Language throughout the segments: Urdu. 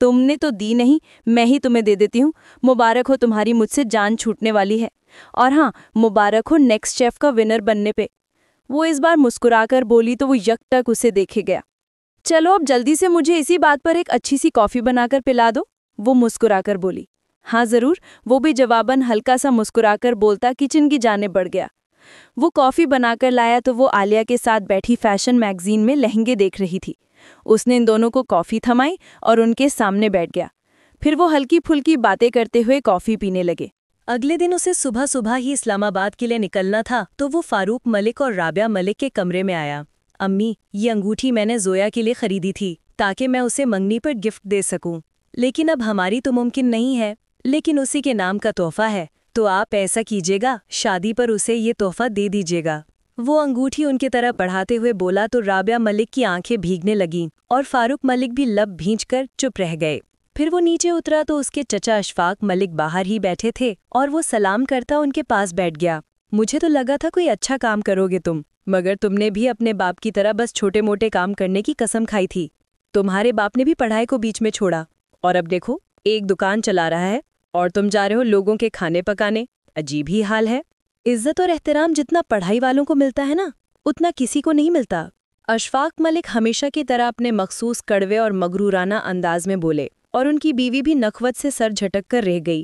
تم نے تو دی نہیں، میں ہی تمہیں دے دیتی ہوں۔ مبارک ہو تمہاری مجھ سے جان چھوٹنے والی ہے، اور ہاں مبارک ہو نیکسٹ شیف کا ونر بننے پہ۔ وہ اس بار مسکرا کر بولی تو وہ یک ٹک اسے دیکھے گیا۔ چلو اب جلدی سے مجھے اسی بات پر ایک اچھی سی کافی بنا کر پلا دو، وہ مسکرا کر بولی۔ ہاں ضرور، وہ بھی جواباً ہلکا سا مسکرا کر بولتا کچن کی جانب بڑھ گیا۔ وہ کافی بنا کر لایا تو وہ عالیہ کے ساتھ بیٹھی فیشن میگزین میں لہنگے دیکھ رہی تھی۔ اس نے ان دونوں کو کافی تھمائی اور ان کے سامنے بیٹھ گیا۔ پھر وہ ہلکی پھلکی باتیں کرتے ہوئے کافی پینے لگے۔ اگلے دن اسے صبح ہی اسلام آباد کے لیے نکلنا تھا تو وہ فاروق ملک اور رابعہ ملک کے کمرے میں آیا۔ امی، یہ انگوٹھی میں نے زویا کے لیے خریدی تھی تاکہ میں اسے منگنی پر گفٹ دے سکوں، لیکن اب ہماری تو ممکن نہیں ہے، لیکن اسی کے نام کا تحفہ ہے تو آپ ایسا کیجیے گا، شادی پر اسے یہ تحفہ دے دیجیے گا۔ وہ انگوٹھی ان کی طرف بڑھاتے ہوئے بولا تو رابعہ ملک کی آنکھیں بھیگنے لگیں اور فاروق ملک بھی لب بھینچ کر چپ رہ گئے۔ پھر وہ نیچے اترا تو اس کے چچا اشفاق ملک باہر ہی بیٹھے تھے اور وہ سلام کرتا ان کے پاس بیٹھ گیا۔ مجھے تو لگا تھا کوئی اچھا کام کرو گے تم، مگر تم نے بھی اپنے باپ کی طرح بس چھوٹے موٹے کام کرنے کی قسم کھائی تھی۔ تمہارے باپ نے بھی پڑھائی کو بیچ میں چھوڑا اور اب دیکھو ایک دکان چلا رہا ہے اور تم جا رہے ہو لوگوں کے کھانے پکانے۔ عجیب ہی حال ہے۔ عزت اور احترام جتنا پڑھائی والوں کو ملتا ہے نا، اتنا کسی کو نہیں ملتا۔ اشفاق ملک ہمیشہ کی طرح اپنے مخصوص کڑوے اور مغرورانہ انداز میں بولے اور ان کی بیوی بھی نخوت سے سر جھٹک کر رہ گئی۔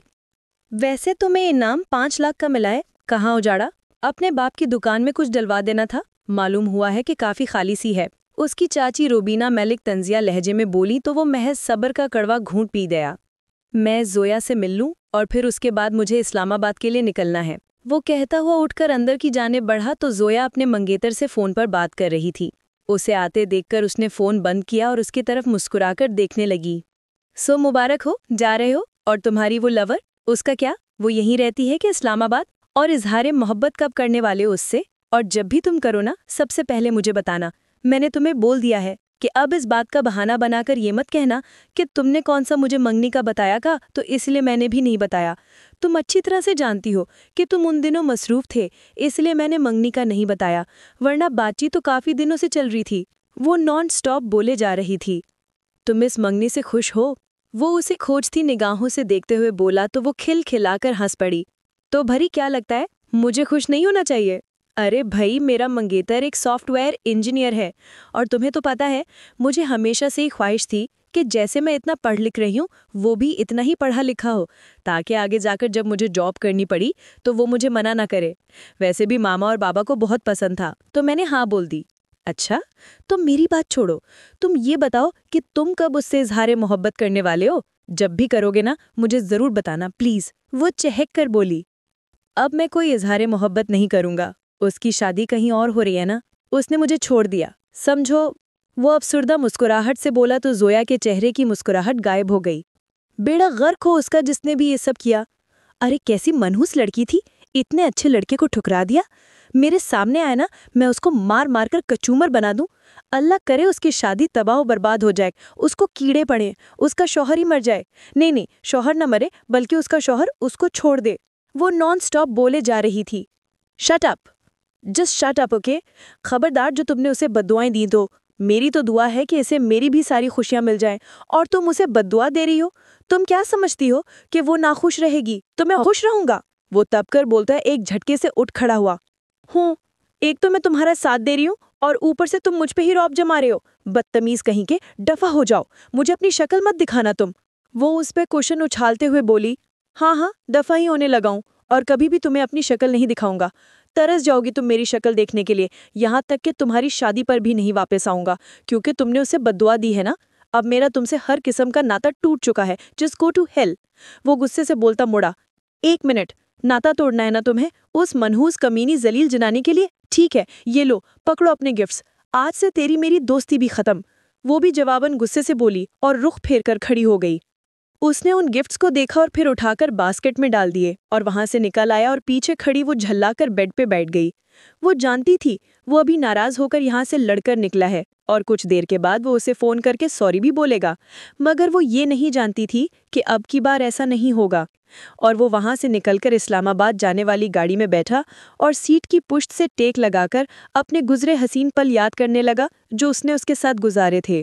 ویسے تمہیں انعام 5 لاکھ کا ملا ہے، کہاں اجاڑا؟ اپنے باپ کی دکان میں کچھ ڈلوا دینا تھا، معلوم ہوا ہے کہ کافی خالی سی ہے۔ اس کی چاچی روبینہ ملک طنزیہ لہجے میں بولی تو وہ محض صبر کا کڑوا گھونٹ پی گیا۔ میں زویا سے مل لوں اور پھر اس کے بعد مجھے اسلام آباد کے لیے نکلنا ہے، وہ کہتا ہوا اٹھ کر اندر کی جانب بڑھا تو زویا اپنے منگیتر سے فون پر بات کر رہی تھی۔ اسے آتے دیکھ کر اس نے فون بند کیا اور اس کی طرف مسکرا کر دیکھنے لگی۔ سو مبارک ہو، جا رہے ہو؟ اور تمہاری وہ لور، اس کا کیا؟ وہ یہیں رہتی ہے کہ اسلام آباد؟ اور اظہار محبت کب کرنے والے ہو اس سے؟ اور جب بھی تم کرو نا، سب سے پہلے مجھے بتانا۔ میں نے تمہیں بول دیا ہے کہ اب اس بات کا بہانہ بنا کر یہ مت کہنا کہ تم نے کون سا مجھے منگنی کا بتایا کا تو اس لیے میں نے بھی نہیں بتایا۔ تم اچھی طرح سے جانتی ہو کہ تم ان دنوں مصروف تھے، اس لیے میں نے منگنی کا نہیں بتایا، ورنہ بات چیت تو کافی دنوں سے چل رہی تھی۔ وہ نان سٹاپ بولے جا رہی تھی۔ تم اس منگنی سے خوش ہو؟ وہ اسے کھوجتی نگاہوں سے دیکھتے ہوئے بولا تو وہ کھل کھلا کر ہنس پڑی۔ تو بھری کیا لگتا ہے مجھے خوش نہیں ہونا چاہیے؟ ارے بھائی، میرا منگیتر ایک سافٹ ویئر انجینئر ہے اور تمہیں تو پتا ہے مجھے ہمیشہ سے ہی خواہش تھی کہ جیسے میں اتنا پڑھ لکھ رہی ہوں وہ بھی اتنا ہی پڑھا لکھا ہو، تاکہ آگے جا کر جب مجھے جاب کرنی پڑی تو وہ مجھے منع نہ کرے۔ ویسے بھی ماما اور بابا کو بہت پسند تھا تو میں نے ہاں بول دی۔ اچھا، تم میری بات چھوڑو، تم یہ بتاؤ کہ تم کب اس سے اظہار محبت کرنے والے ہو؟ جب بھی کرو گے نا مجھے ضرور بتانا پلیز، وہ چہک کر بولی۔ اب میں کوئی اظہار محبت نہیں کروں گا، اس کی شادی کہیں اور ہو رہی ہے نا، اس نے مجھے چھوڑ دیا، سمجھو۔ وہ افسردہ مسکراہٹ سے بولا تو زویا کے چہرے کی مسکراہٹ غائب ہو گئی۔ بیڑا غرق ہو اس کا جس نے بھی یہ سب کیا۔ ارے کیسی منحوس لڑکی تھی، اتنے اچھے لڑکے کو ٹھکرا دیا۔ میرے سامنے آئے نا، میں اس کو مار مار کر کچومر بنا دوں۔ اللہ کرے اس کی شادی تباہ و برباد ہو جائے، اس کو کیڑے پڑیں، اس کا شوہر ہی مر جائے۔ نہیں، شوہر نہ مرے بلکہ اس کا شوہر اس کو چھوڑ دے۔ وہ نان سٹاپ بولے جا رہی تھی۔ Shut up, just shut up, okay? خبردار جو تم نے اسے بددعائیں دی تو میری تو دعا ہے کہ اسے میری بھی ساری خوشیاں مل جائیں، اور تم اسے بددعا دے رہی ہو۔ تم کیا سمجھتی ہو کہ وہ ناخوش رہے گی تو میں خوش رہوں گا؟ وہ تب کر بولتا ہے ایک جھٹکے سے اٹھ کھڑا ہوا۔ ایک تو میں تمہارا ساتھ دے رہی ہوں اور اوپر سے تم مجھ پہ ہی رعب جما رہے ہو، بدتمیز کہیں کے، دفع ہو جاؤ، مجھے اپنی شکل مت دکھانا تم۔ وہ اس پہ کوشن اچھالتے ہوئے بولی، ہاں دفع ہی ہونے لگاؤں اور کبھی بھی تمہیں اپنی شکل نہیں دکھاؤں گا۔ ترس جاؤ گی تم میری شکل دیکھنے کے لیے، یہاں تک کہ تمہاری شادی پر بھی نہیں واپس آؤں گا، کیونکہ تم نے اسے بددعا دی ہے نا۔ اب میرا تم سے ہر قسم کا ناتا ٹوٹ چکا ہے، جسٹ گو ٹو ہیل۔ وہ غصے سے بولتا مڑا، 1 منٹ، ناتا توڑنا ہے نا تمہیں اس منحوس کمینی ذلیل جنانی کے لیے؟ ٹھیک ہے، یہ لو، پکڑو اپنے گفٹس، آج سے تیری میری دوستی بھی ختم۔ وہ بھی جواباً غصے سے بولی اور رخ پھیر کر کھڑی ہو گئی۔ اس نے ان گفٹس کو دیکھا اور پھر اٹھا کر باسکٹ میں ڈال دیے اور وہاں سے نکل آیا اور پیچھے کھڑی وہ جھلا کر بیڈ پہ بیٹھ گئی۔ وہ جانتی تھی وہ ابھی ناراض ہو کر یہاں سے لڑ کر نکلا ہے اور کچھ دیر کے بعد وہ اسے فون کر کے سوری بھی بولے گا، مگر وہ یہ نہیں جانتی تھی کہ اب کی بار ایسا نہیں ہوگا۔ اور وہ وہاں سے نکل کر اسلام آباد جانے والی گاڑی میں بیٹھا اور سیٹ کی پشت سے ٹیک لگا کر اپنے گزرے حسین پل یاد کرنے لگا جو اس نے اس کے ساتھ گزارے تھے۔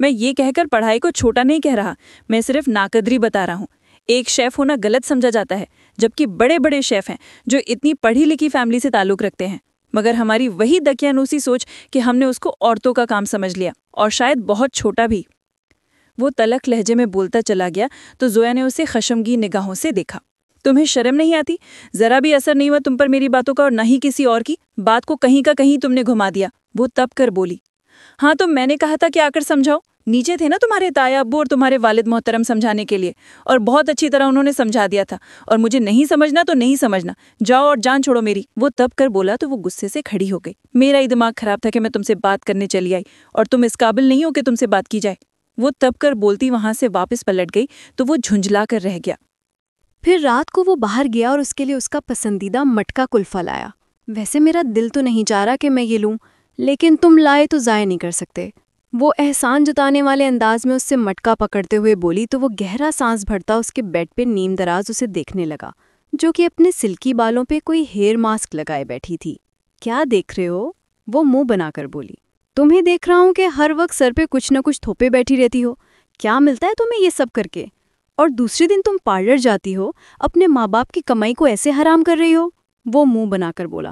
میں یہ کہہ کر پڑھائی کو چھوٹا نہیں کہہ رہا، میں صرف ناقدری بتا رہا ہوں۔ ایک شیف ہونا غلط سمجھا جاتا ہے، جبکہ بڑے بڑے شیف ہیں جو اتنی پڑھی لکھی فیملی سے تعلق رکھتے ہیں، مگر ہماری وہی دقیانوسی سوچ کہ ہم نے اس کو عورتوں کا کام سمجھ لیا، اور شاید بہت چھوٹا بھی۔ وہ تلخ لہجے میں بولتا چلا گیا تو زویا نے اسے خشمگین نگاہوں سے دیکھا۔ تمہیں شرم نہیں آتی؟ ذرا بھی اثر نہیں ہوا تم پر میری باتوں کا، اور نہ ہی کسی اور کی بات کو کہیں کا کہیں تم نے گھما دیا، وہ تب کر بولی۔ ہاں تو میں نے کہا تھا کہ آ کر سمجھاؤ، نیچے تھے نا تمہارے تایا ابو اور تمہارے والد محترم سمجھانے کے لیے، اور بہت اچھی طرح انہوں نے سمجھا دیا تھا، اور مجھے نہیں سمجھنا تو نہیں سمجھنا، جاؤ اور جان چھوڑو میری۔ وہ تب کر بولا تو وہ غصے سے کھڑی ہو گئی۔ میرا ہی دماغ خراب تھا کہ میں تم سے بات کرنے چلی آئی، اور تم اس قابل نہیں ہو کہ تم سے بات کی جائے۔ وہ تب کر بولتی وہاں سے واپس پلٹ گئی تو وہ جھنجھلا کر رہ گیا۔ پھر رات کو وہ باہر گیا اور اس کے لیے اس کا پسندیدہ مٹکا کلفہ لایا۔ ویسے میرا دل تو نہیں چاہ رہا کہ میں یہ لوں، لیکن تم لائے تو ضائع نہیں کر سکتے۔ وہ احسان جتانے والے انداز میں اس سے مٹکا پکڑتے ہوئے بولی تو وہ گہرا سانس بھرتا اس کے بیڈ پہ نیم دراز اسے دیکھنے لگا، جو کہ اپنے سلکی بالوں پہ کوئی ہیئر ماسک لگائے بیٹھی تھی۔ کیا دیکھ رہے ہو؟ وہ منہ بنا کر بولی۔ تمہیں دیکھ رہا ہوں کہ ہر وقت سر پہ کچھ نہ کچھ تھوپے بیٹھی رہتی ہو۔ کیا ملتا ہے تمہیں یہ سب کر کے؟ اور دوسرے دن تم پارلر جاتی ہو، اپنے ماں باپ کی کمائی کو ایسے حرام کر رہی ہو۔ وہ منہ بنا کر بولا۔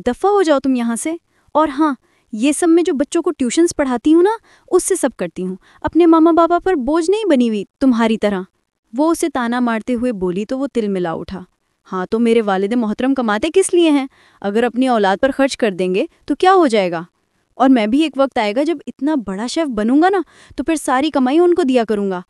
دفع ہو جاؤ تم یہاں سے۔ اور ہاں، یہ سب میں جو بچوں کو ٹیوشنز پڑھاتی ہوں نا، اس سے سب کرتی ہوں، اپنے ماما بابا پر بوجھ نہیں بنی ہوئی تمہاری طرح۔ وہ اسے تانا مارتے ہوئے بولی تو وہ تل ملا اٹھا۔ ہاں تو میرے والد محترم کماتے کس لیے ہیں؟ اگر اپنی اولاد پر خرچ کر دیں گے تو کیا ہو جائے گا؟ اور میں بھی ایک وقت آئے گا جب اتنا بڑا شیف بنوں گا نا، تو پھر ساری کمائی ان کو دیا کروں گا۔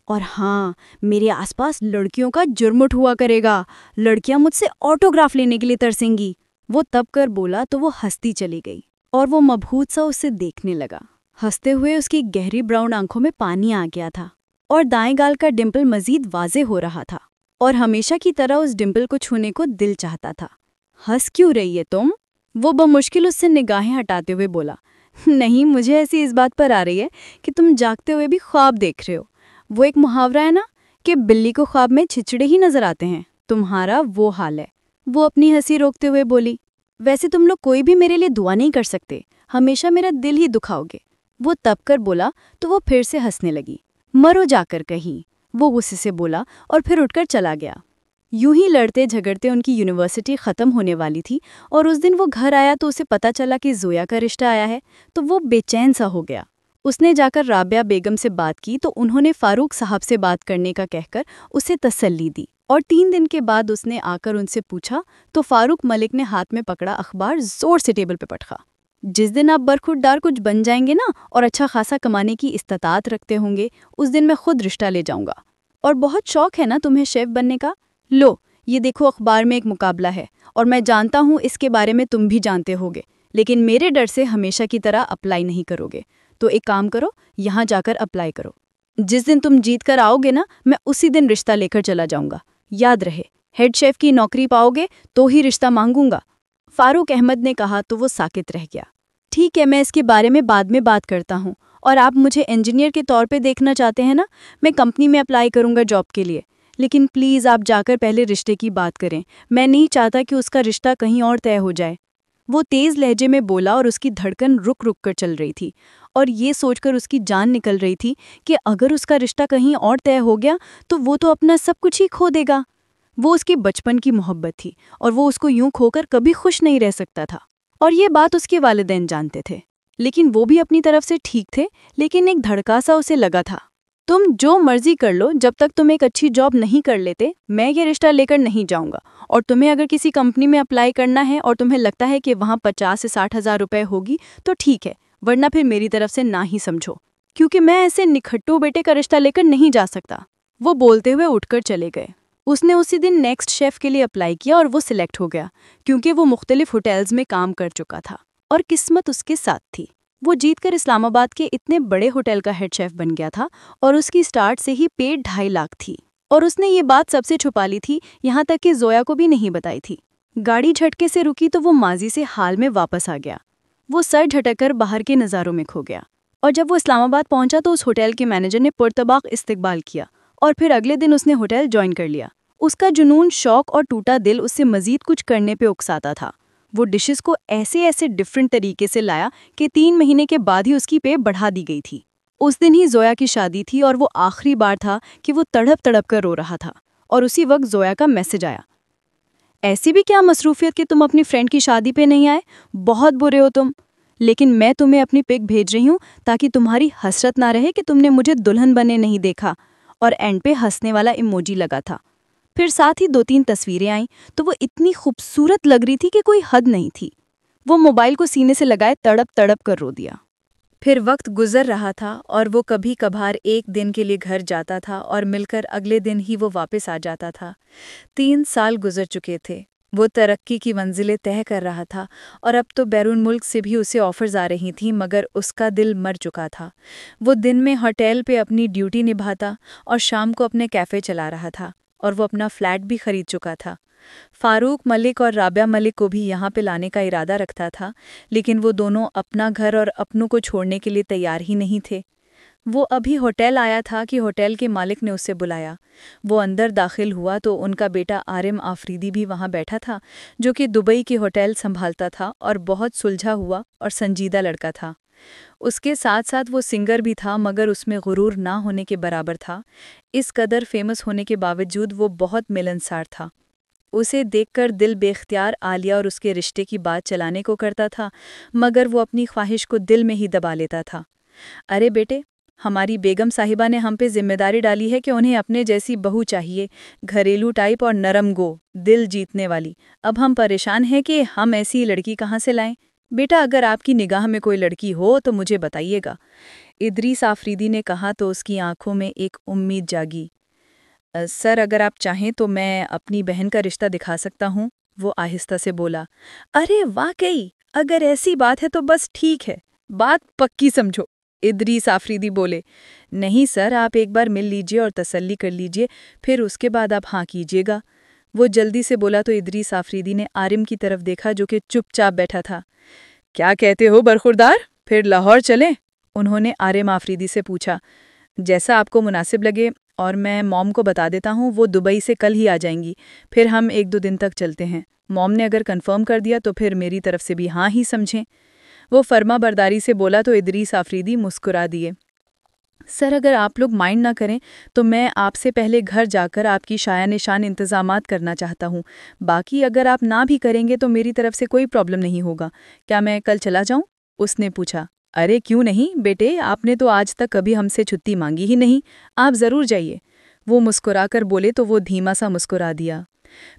اور ہاں، میرے آس پاس لڑکیوں کا جرمٹ ہوا کرے گا، لڑکیاں مجھ سے آٹوگراف لینے کے لیے ترسیں گی۔ وہ تب کر بولا تو وہ ہنستی چلی گئی، اور وہ مبہوت سا اسے دیکھنے لگا۔ ہنستے ہوئے اس کی گہری براؤن آنکھوں میں پانی آ گیا تھا، اور دائیں گال کا ڈمپل مزید واضح ہو رہا تھا، اور ہمیشہ کی طرح اس ڈمپل کو چھونے کو دل چاہتا تھا۔ ہنس کیوں رہی ہے تم؟ وہ بمشکل اس سے نگاہیں ہٹاتے ہوئے بولا۔ نہیں، مجھے ایسی اس بات پر آ رہی ہے کہ تم جاگتے ہوئے بھی خواب دیکھ رہے ہو۔ وہ ایک محاورہ ہے نا کہ بلی کو خواب میں چھچڑے ہی نظر آتے ہیں، تمہارا وہ حال ہے۔ وہ اپنی ہنسی روکتے ہوئے بولی۔ ویسے تم لوگ کوئی بھی میرے لیے دعا نہیں کر سکتے، ہمیشہ میرا دل ہی دکھاؤ گے۔ وہ تب کر بولا تو وہ پھر سے ہنسنے لگی۔ مرو جا کر کہیں، وہ غصے سے بولا اور پھر اٹھ کر چلا گیا۔ یوں ہی لڑتے جھگڑتے ان کی یونیورسٹی ختم ہونے والی تھی، اور اس دن وہ گھر آیا تو اسے پتہ چلا کہ زویا کا رشتہ آیا ہے، تو وہ بے چین سا ہو گیا۔ اس نے جا کر رابعہ بیگم سے بات کی تو انہوں نے فاروق صاحب سے بات کرنے کا کہہ کر اسے تسلی دی، اور 3 دن کے بعد اس نے آ کر ان سے پوچھا تو فاروق ملک نے ہاتھ میں پکڑا اخبار زور سے ٹیبل پہ پٹخا۔ جس دن آپ برخوردار کچھ بن جائیں گے نا، اور اچھا خاصا کمانے کی استطاعت رکھتے ہوں گے، اس دن میں خود رشتہ لے جاؤں گا۔ اور بہت شوق ہے نا تمہیں شیف بننے کا؟ لو، یہ دیکھو اخبار میں ایک مقابلہ ہے، اور میں جانتا ہوں اس کے بارے میں تم بھی جانتے ہوگے، لیکن میرے ڈر سے ہمیشہ کی طرح اپلائی نہیں کرو گے۔ تو ایک کام کرو، یہاں جا کر اپلائی کرو۔ جس دن تم جیت کر آؤ گے نا، میں اسی دن رشتہ لے کر چلا جاؤں گا۔ یاد رہے، ہیڈ شیف کی نوکری پاؤ گے تو ہی رشتہ مانگوں گا۔ فاروق احمد نے کہا تو وہ ساکت رہ گیا۔ ٹھیک ہے، میں اس کے بارے میں بعد میں بات کرتا ہوں، اور آپ مجھے انجینئر کے طور پہ دیکھنا چاہتے ہیں نا، میں کمپنی میں اپلائی کروں گا جاب کے لیے، لیکن پلیز آپ جا کر پہلے رشتے کی بات کریں، میں نہیں چاہتا کہ اس کا رشتہ کہیں اور طے ہو جائے۔ وہ تیز لہجے میں بولا اور اس کی دھڑکن رک رک کر چل رہی تھی، اور یہ سوچ کر اس کی جان نکل رہی تھی کہ اگر اس کا رشتہ کہیں اور طے ہو گیا تو وہ تو اپنا سب کچھ ہی کھو دے گا۔ وہ اس کے بچپن کی محبت تھی، اور وہ اس کو یوں کھو کر کبھی خوش نہیں رہ سکتا تھا، اور یہ بات اس کے والدین جانتے تھے، لیکن وہ بھی اپنی طرف سے ٹھیک تھے، لیکن ایک دھڑکا سا اسے لگا تھا۔ تم جو مرضی کر لو، جب تک تم ایک اچھی جاب نہیں کر لیتے، میں یہ رشتہ لے کر نہیں جاؤں گا، اور تمہیں اگر کسی کمپنی میں اپلائی کرنا ہے اور تمہیں لگتا ہے کہ وہاں 50 سے 60 ہزار روپے ہوگی تو ٹھیک ہے، ورنہ پھر میری طرف سے نہ ہی سمجھو، کیونکہ میں ایسے نکھٹو بیٹے کا رشتہ لے کر نہیں جا سکتا۔ وہ بولتے ہوئے اٹھ کر چلے گئے۔ اس نے اسی دن نیکسٹ شیف کے لیے اپلائی کیا اور وہ سلیکٹ ہو گیا، کیونکہ وہ مختلف ہوٹلز میں کام کر چکا تھا، اور قسمت اس کے ساتھ تھی۔ وہ جیت کر اسلام آباد کے اتنے بڑے ہوٹل کا ہیڈ شیف بن گیا تھا، اور اس کی سٹارٹ سے ہی پے 2.5 لاکھ تھی، اور اس نے یہ بات سب سے چھپا لی تھی، یہاں تک کہ زویا کو بھی نہیں بتائی تھی۔ گاڑی جھٹکے سے رکی تو وہ ماضی سے حال میں واپس آ گیا۔ وہ سر جھٹک کر باہر کے نظاروں میں کھو گیا، اور جب وہ اسلام آباد پہنچا تو اس ہوٹل کے مینیجر نے پرتباق استقبال کیا، اور پھر اگلے دن اس نے ہوٹل جوائن کر لیا۔ اس کا جنون، شوق اور ٹوٹا دل اس سے مزید کچھ کرنے پہ اکساتا تھا۔ وہ ڈشز کو ایسے ڈفرنٹ طریقے سے لایا کہ 3 مہینے کے بعد ہی اس کی پے بڑھا دی گئی تھی۔ اس دن ہی زویا کی شادی تھی اور وہ آخری بار تھا کہ وہ تڑپ تڑپ کر رو رہا تھا، اور اسی وقت زویا کا میسج آیا، ایسی بھی کیا مصروفیت کہ تم اپنی فرینڈ کی شادی پہ نہیں آئے، بہت برے ہو تم، لیکن میں تمہیں اپنی پک بھیج رہی ہوں تاکہ تمہاری حسرت نہ رہے کہ تم نے مجھے دلہن بنے نہیں دیکھا، اور اینڈ پہ ہنسنے والا ایموجی لگا تھا۔ پھر ساتھ ہی 2-3 تصویریں آئیں تو وہ اتنی خوبصورت لگ رہی تھی کہ کوئی حد نہیں تھی۔ وہ موبائل کو سینے سے لگائے تڑپ تڑپ کر رو دیا۔ پھر وقت گزر رہا تھا اور وہ کبھی کبھار ایک دن کے لیے گھر جاتا تھا اور مل کر اگلے دن ہی وہ واپس آ جاتا تھا۔ 3 سال گزر چکے تھے، وہ ترقی کی منزلیں طے کر رہا تھا اور اب تو بیرون ملک سے بھی اسے آفرز آ رہی تھیں، مگر اس کا دل مر چکا تھا۔ وہ دن میں ہوٹل پہ اپنی ڈیوٹی نبھاتا اور شام کو اپنے کیفے چلا رہا تھا، اور وہ اپنا فلیٹ بھی خرید چکا تھا۔ فاروق ملک اور رابعہ ملک کو بھی یہاں پہ لانے کا ارادہ رکھتا تھا، لیکن وہ دونوں اپنا گھر اور اپنوں کو چھوڑنے کے لیے تیار ہی نہیں تھے۔ وہ ابھی ہوٹل آیا تھا کہ ہوٹل کے مالک نے اسے بلایا۔ وہ اندر داخل ہوا تو ان کا بیٹا عارم آفریدی بھی وہاں بیٹھا تھا، جو کہ دبئی کے ہوٹل سنبھالتا تھا اور بہت سلجھا ہوا اور سنجیدہ لڑکا تھا۔ اس کے ساتھ ساتھ وہ سنگر بھی تھا، مگر اس میں غرور نہ ہونے کے برابر تھا۔ اس قدر فیمس ہونے کے باوجود وہ بہت ملنسار تھا۔ اسے دیکھ کر دل بے اختیار عالیہ اور اس کے رشتے کی بات چلانے کو کرتا تھا، مگر وہ اپنی خواہش کو دل میں ہی دبا لیتا تھا۔ ارے بیٹے، ہماری بیگم صاحبہ نے ہم پہ ذمہ داری ڈالی ہے کہ انہیں اپنے جیسی بہو چاہیے، گھریلو ٹائپ اور نرم گو، دل جیتنے والی۔ اب ہم پریشان ہیں کہ ہم ایسی لڑکی کہاں سے لائیں؟ بیٹا، اگر آپ کی نگاہ میں کوئی لڑکی ہو تو مجھے بتائیے گا، ادریس آفریدی نے کہا تو اس کی آنکھوں میں ایک امید جاگی۔ سر، اگر آپ چاہیں تو میں اپنی بہن کا رشتہ دکھا سکتا ہوں، وہ آہستہ سے بولا۔ ارے واقعی، اگر ایسی بات ہے تو بس ٹھیک ہے، بات پکی سمجھو، ادریس آفریدی بولے۔ نہیں سر، آپ ایک بار مل لیجئے اور تسلی کر لیجئے، پھر اس کے بعد آپ ہاں کیجئے گا، وہ جلدی سے بولا تو ادریس آفریدی نے عارم کی طرف دیکھا جو کہ چپ چاپ بیٹھا تھا۔ کیا کہتے ہو برخوردار، پھر لاہور چلیں؟ انہوں نے عارم آفریدی سے پوچھا۔ جیسا آپ کو مناسب لگے، اور میں موم کو بتا دیتا ہوں، وہ دبئی سے کل ہی آ جائیں گی، پھر ہم 1-2 دن تک چلتے ہیں۔ موم نے اگر کنفرم کر دیا تو پھر میری طرف سے بھی ہاں ہی سمجھیں، وہ فرما برداری سے بولا تو ادریس آفریدی مسکرا دیے۔ سر، اگر آپ لوگ مائنڈ نہ کریں تو میں آپ سے پہلے گھر جا کر آپ کی شایع نشان انتظامات کرنا چاہتا ہوں، باقی اگر آپ نہ بھی کریں گے تو میری طرف سے کوئی پرابلم نہیں ہوگا۔ کیا میں کل چلا جاؤں؟ اس نے پوچھا۔ ارے کیوں نہیں بیٹے، آپ نے تو آج تک کبھی ہم سے چھٹی مانگی ہی نہیں، آپ ضرور جائیے، وہ مسکرا کر بولے تو وہ دھیما سا مسکرا دیا۔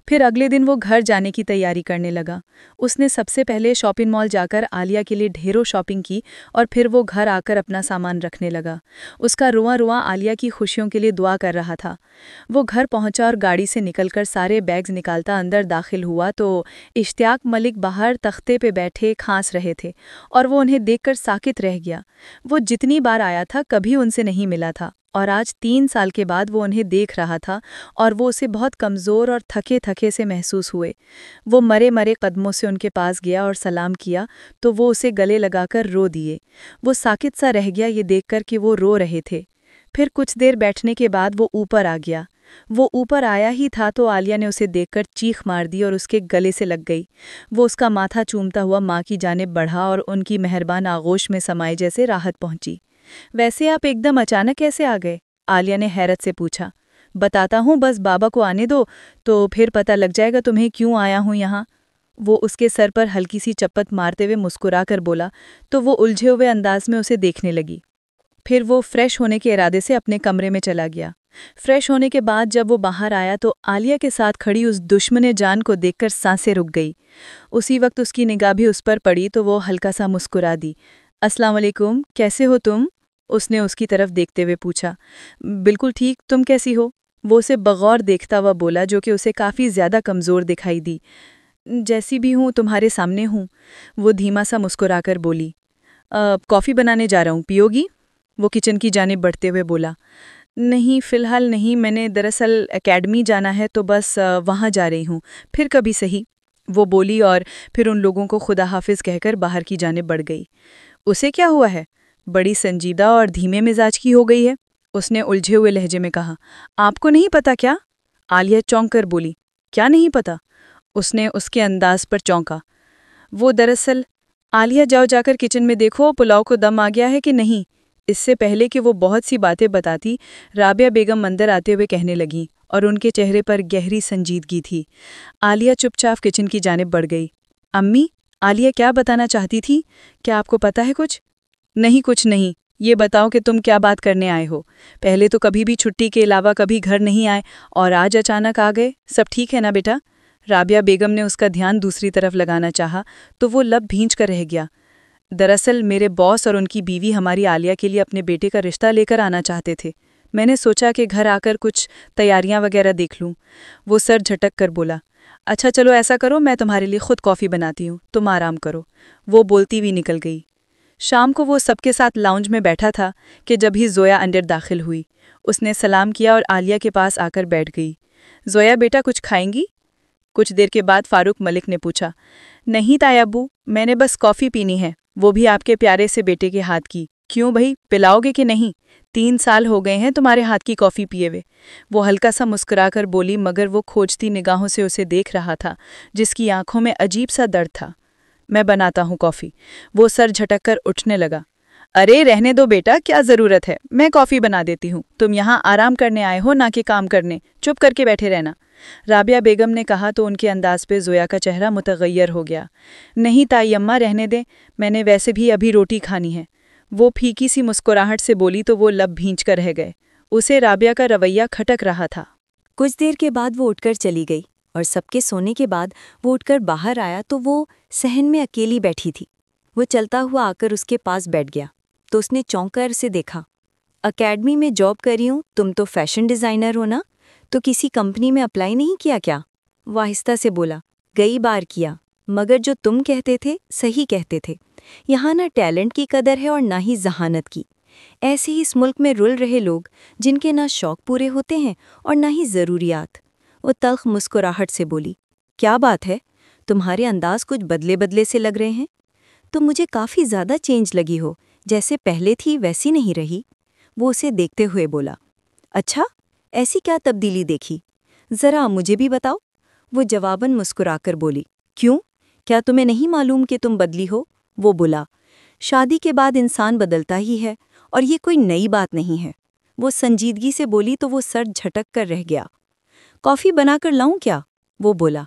پھر اگلے دن وہ گھر جانے کی تیاری کرنے لگا۔ اس نے سب سے پہلے شاپنگ مال جا کر عالیہ کے لیے ڈھیروں شاپنگ کی، اور پھر وہ گھر آ کر اپنا سامان رکھنے لگا۔ اس کا رواں رواں عالیہ کی خوشیوں کے لیے دعا کر رہا تھا۔ وہ گھر پہنچا اور گاڑی سے نکل کر سارے بیگز نکالتا اندر داخل ہوا تو اشتیاق ملک باہر تختے پہ بیٹھے کھانس رہے تھے، اور وہ انہیں دیکھ کر ساکت رہ گیا۔ وہ جتنی بار آیا تھا کبھی ان سے نہیں ملا تھا، اور آج 3 سال کے بعد وہ انہیں دیکھ رہا تھا، اور وہ اسے بہت کمزور اور تھکے تھکے سے محسوس ہوئے۔ وہ مرے مرے قدموں سے ان کے پاس گیا اور سلام کیا تو وہ اسے گلے لگا کر رو دیے۔ وہ ساکت سا رہ گیا یہ دیکھ کر کہ وہ رو رہے تھے۔ پھر کچھ دیر بیٹھنے کے بعد وہ اوپر آ گیا۔ وہ اوپر آیا ہی تھا تو عالیہ نے اسے دیکھ کر چیخ مار دی اور اس کے گلے سے لگ گئی۔ وہ اس کا ماتھا چومتا ہوا ماں کی جانب بڑھا اور ان کی مہربان آغوش میں سمائے جیسے راحت پہنچی۔ ویسے آپ ایک دم اچانک کیسے آ گئے؟ عالیہ نے حیرت سے پوچھا۔ بتاتا ہوں، بس بابا کو آنے دو تو پھر پتہ لگ جائے گا تمہیں کیوں آیا ہوں یہاں، وہ اس کے سر پر ہلکی سی چپت مارتے ہوئے مسکرا کر بولا تو وہ الجھے ہوئے انداز میں اسے دیکھنے لگی۔ پھر وہ فریش ہونے کے ارادے سے اپنے کمرے میں چلا گیا۔ فریش ہونے کے بعد جب وہ باہر آیا تو عالیہ کے ساتھ کھڑی اس دشمن جان کو دیکھ کر سانسیں رک گئی۔ اسی وقت اس کی نگاہ بھی اس پر پڑی تو وہ ہلکا سا مسکرا دی۔ السلام علیکم، کیسے ہو تم؟ اس نے اس کی طرف دیکھتے ہوئے پوچھا۔ بالکل ٹھیک، تم کیسی ہو؟ وہ اسے بغور دیکھتا ہوا بولا جو کہ اسے کافی زیادہ کمزور دکھائی دی۔ جیسی بھی ہوں تمہارے سامنے ہوں، وہ دھیما سا مسکرا کر بولی۔ کافی بنانے جا رہا ہوں، پیو گی؟ وہ کچن کی جانب بڑھتے ہوئے بولا۔ نہیں فی الحال نہیں، میں نے دراصل اکیڈمی جانا ہے تو بس وہاں جا رہی ہوں، پھر کبھی صحیح، وہ بولی اور پھر ان لوگوں کو خدا حافظ کہہ کر باہر کی جانب بڑھ گئی۔ اسے کیا ہوا ہے؟ بڑی سنجیدہ اور دھیمے مزاج کی ہو گئی ہے، اس نے الجھے ہوئے لہجے میں کہا۔ آپ کو نہیں پتا کیا؟ عالیہ چونک کر بولی۔ کیا نہیں پتا؟ اس نے اس کے انداز پر چونکا۔ وہ دراصل، عالیہ جاؤ جا کر کچن میں دیکھو پلاؤ کو دم آ گیا ہے کہ نہیں، اس سے پہلے کہ وہ بہت سی باتیں بتاتی، رابعہ بیگم اندر آتے ہوئے کہنے لگیں اور ان کے چہرے پر گہری سنجیدگی تھی۔ عالیہ چپ چاپ کچن کی جانب بڑھ گئی۔ امی، عالیہ کیا بتانا چاہتی تھی؟ کیا آپ کو پتا ہے کچھ؟ نہیں، کچھ نہیں۔ یہ بتاؤ کہ تم کیا بات کرنے آئے ہو؟ پہلے تو کبھی بھی چھٹی کے علاوہ کبھی گھر نہیں آئے اور آج اچانک آ گئے۔ سب ٹھیک ہے نا بیٹا؟ رابعہ بیگم نے اس کا دھیان دوسری طرف لگانا چاہا تو وہ لب بھینچ کر رہ گیا۔ دراصل میرے باس اور ان کی بیوی ہماری عالیہ کے لیے اپنے بیٹے کا رشتہ لے کر آنا چاہتے تھے۔ میں نے سوچا کہ گھر آ کر کچھ تیاریاں وغیرہ دیکھ لوں۔ وہ سر جھٹک کر بولا، اچھا چلو ایسا کرو، میں تمہارے لیے خود کافی بناتی ہوں، تم آرام کرو۔ وہ بولتی ہوئی نکل گئی۔ شام کو وہ سب کے ساتھ لاؤنج میں بیٹھا تھا کہ جب ہی زویا اندر داخل ہوئی۔ اس نے سلام کیا اور عالیہ کے پاس آ کر بیٹھ گئی۔ زویا بیٹا کچھ کھائیں گی؟ کچھ دیر کے بعد فاروق ملک نے پوچھا۔ نہیں تایا ابو، میں نے بس کافی پینی ہے، وہ بھی آپ کے پیارے سے بیٹے کے ہاتھ کی۔ کیوں بھائی، پلاؤ گے کہ نہیں؟ 3 سال ہو گئے ہیں تمہارے ہاتھ کی کافی پیے ہوئے۔ وہ ہلکا سا مسکرا کر بولی، مگر وہ کھوجتی نگاہوں سے اسے دیکھ رہا تھا جس کی آنکھوں میں عجیب سا درد تھا۔ میں بناتا ہوں کافی۔ وہ سر جھٹک کر اٹھنے لگا۔ ارے رہنے دو بیٹا، کیا ضرورت ہے، میں کافی بنا دیتی ہوں۔ تم یہاں آرام کرنے آئے ہو نہ کہ کام کرنے، چپ کر کے بیٹھے رہنا۔ رابعہ بیگم نے کہا تو ان کے انداز پہ زویا کا چہرہ متغیر ہو گیا۔ نہیں تائی اماں، رہنے دیں، میں نے ویسے بھی ابھی روٹی کھانی ہے۔ وہ پھیکی سی مسکراہٹ سے بولی تو وہ لب بھینچ کر رہ گئے۔ اسے رابعہ کا رویہ کھٹک رہا تھا۔ کچھ دیر کے بعد وہ اٹھ کر چلی گئی اور سب کے سونے کے بعد وہ اٹھ کر باہر آیا تو وہ صحن میں اکیلی بیٹھی تھی۔ وہ چلتا ہوا آ کر اس کے پاس بیٹھ گیا تو اس نے چونک کر اسے دیکھا۔ اکیڈمی میں جاب کر رہی ہوں، تم تو فیشن ڈیزائنر ہو نا، تو کسی کمپنی میں اپلائی نہیں کیا کیا؟ وہ آہستہ سے بولا، کئی بار کیا، مگر جو تم کہتے تھے صحیح کہتے تھے، یہاں نہ ٹیلنٹ کی قدر ہے اور نہ ہی ذہانت کی۔ ایسے ہی اس ملک میں رل رہے لوگ جن کے نہ شوق پورے ہوتے ہیں اور نہ ہی ضروریات۔ وہ تلخ مسکراہٹ سے بولی، کیا بات ہے، تمہارے انداز کچھ بدلے بدلے سے لگ رہے ہیں؟ تم مجھے کافی زیادہ چینج لگی ہو، جیسے پہلے تھی ویسی نہیں رہی۔ وہ اسے دیکھتے ہوئے بولا، اچھا، ایسی کیا تبدیلی دیکھی؟ ذرا مجھے بھی بتاؤ۔ وہ جواباً مسکرا کر بولی، کیوں، کیا تمہیں نہیں معلوم کہ تم بدلی ہو؟ وہ بولا، شادی کے بعد انسان بدلتا ہی ہے اور یہ کوئی نئی بات نہیں ہے۔ وہ سنجیدگی سے بولی تو وہ سر جھٹک کر رہ گیا۔ کافی بنا کر لاؤں کیا؟ وہ بولا،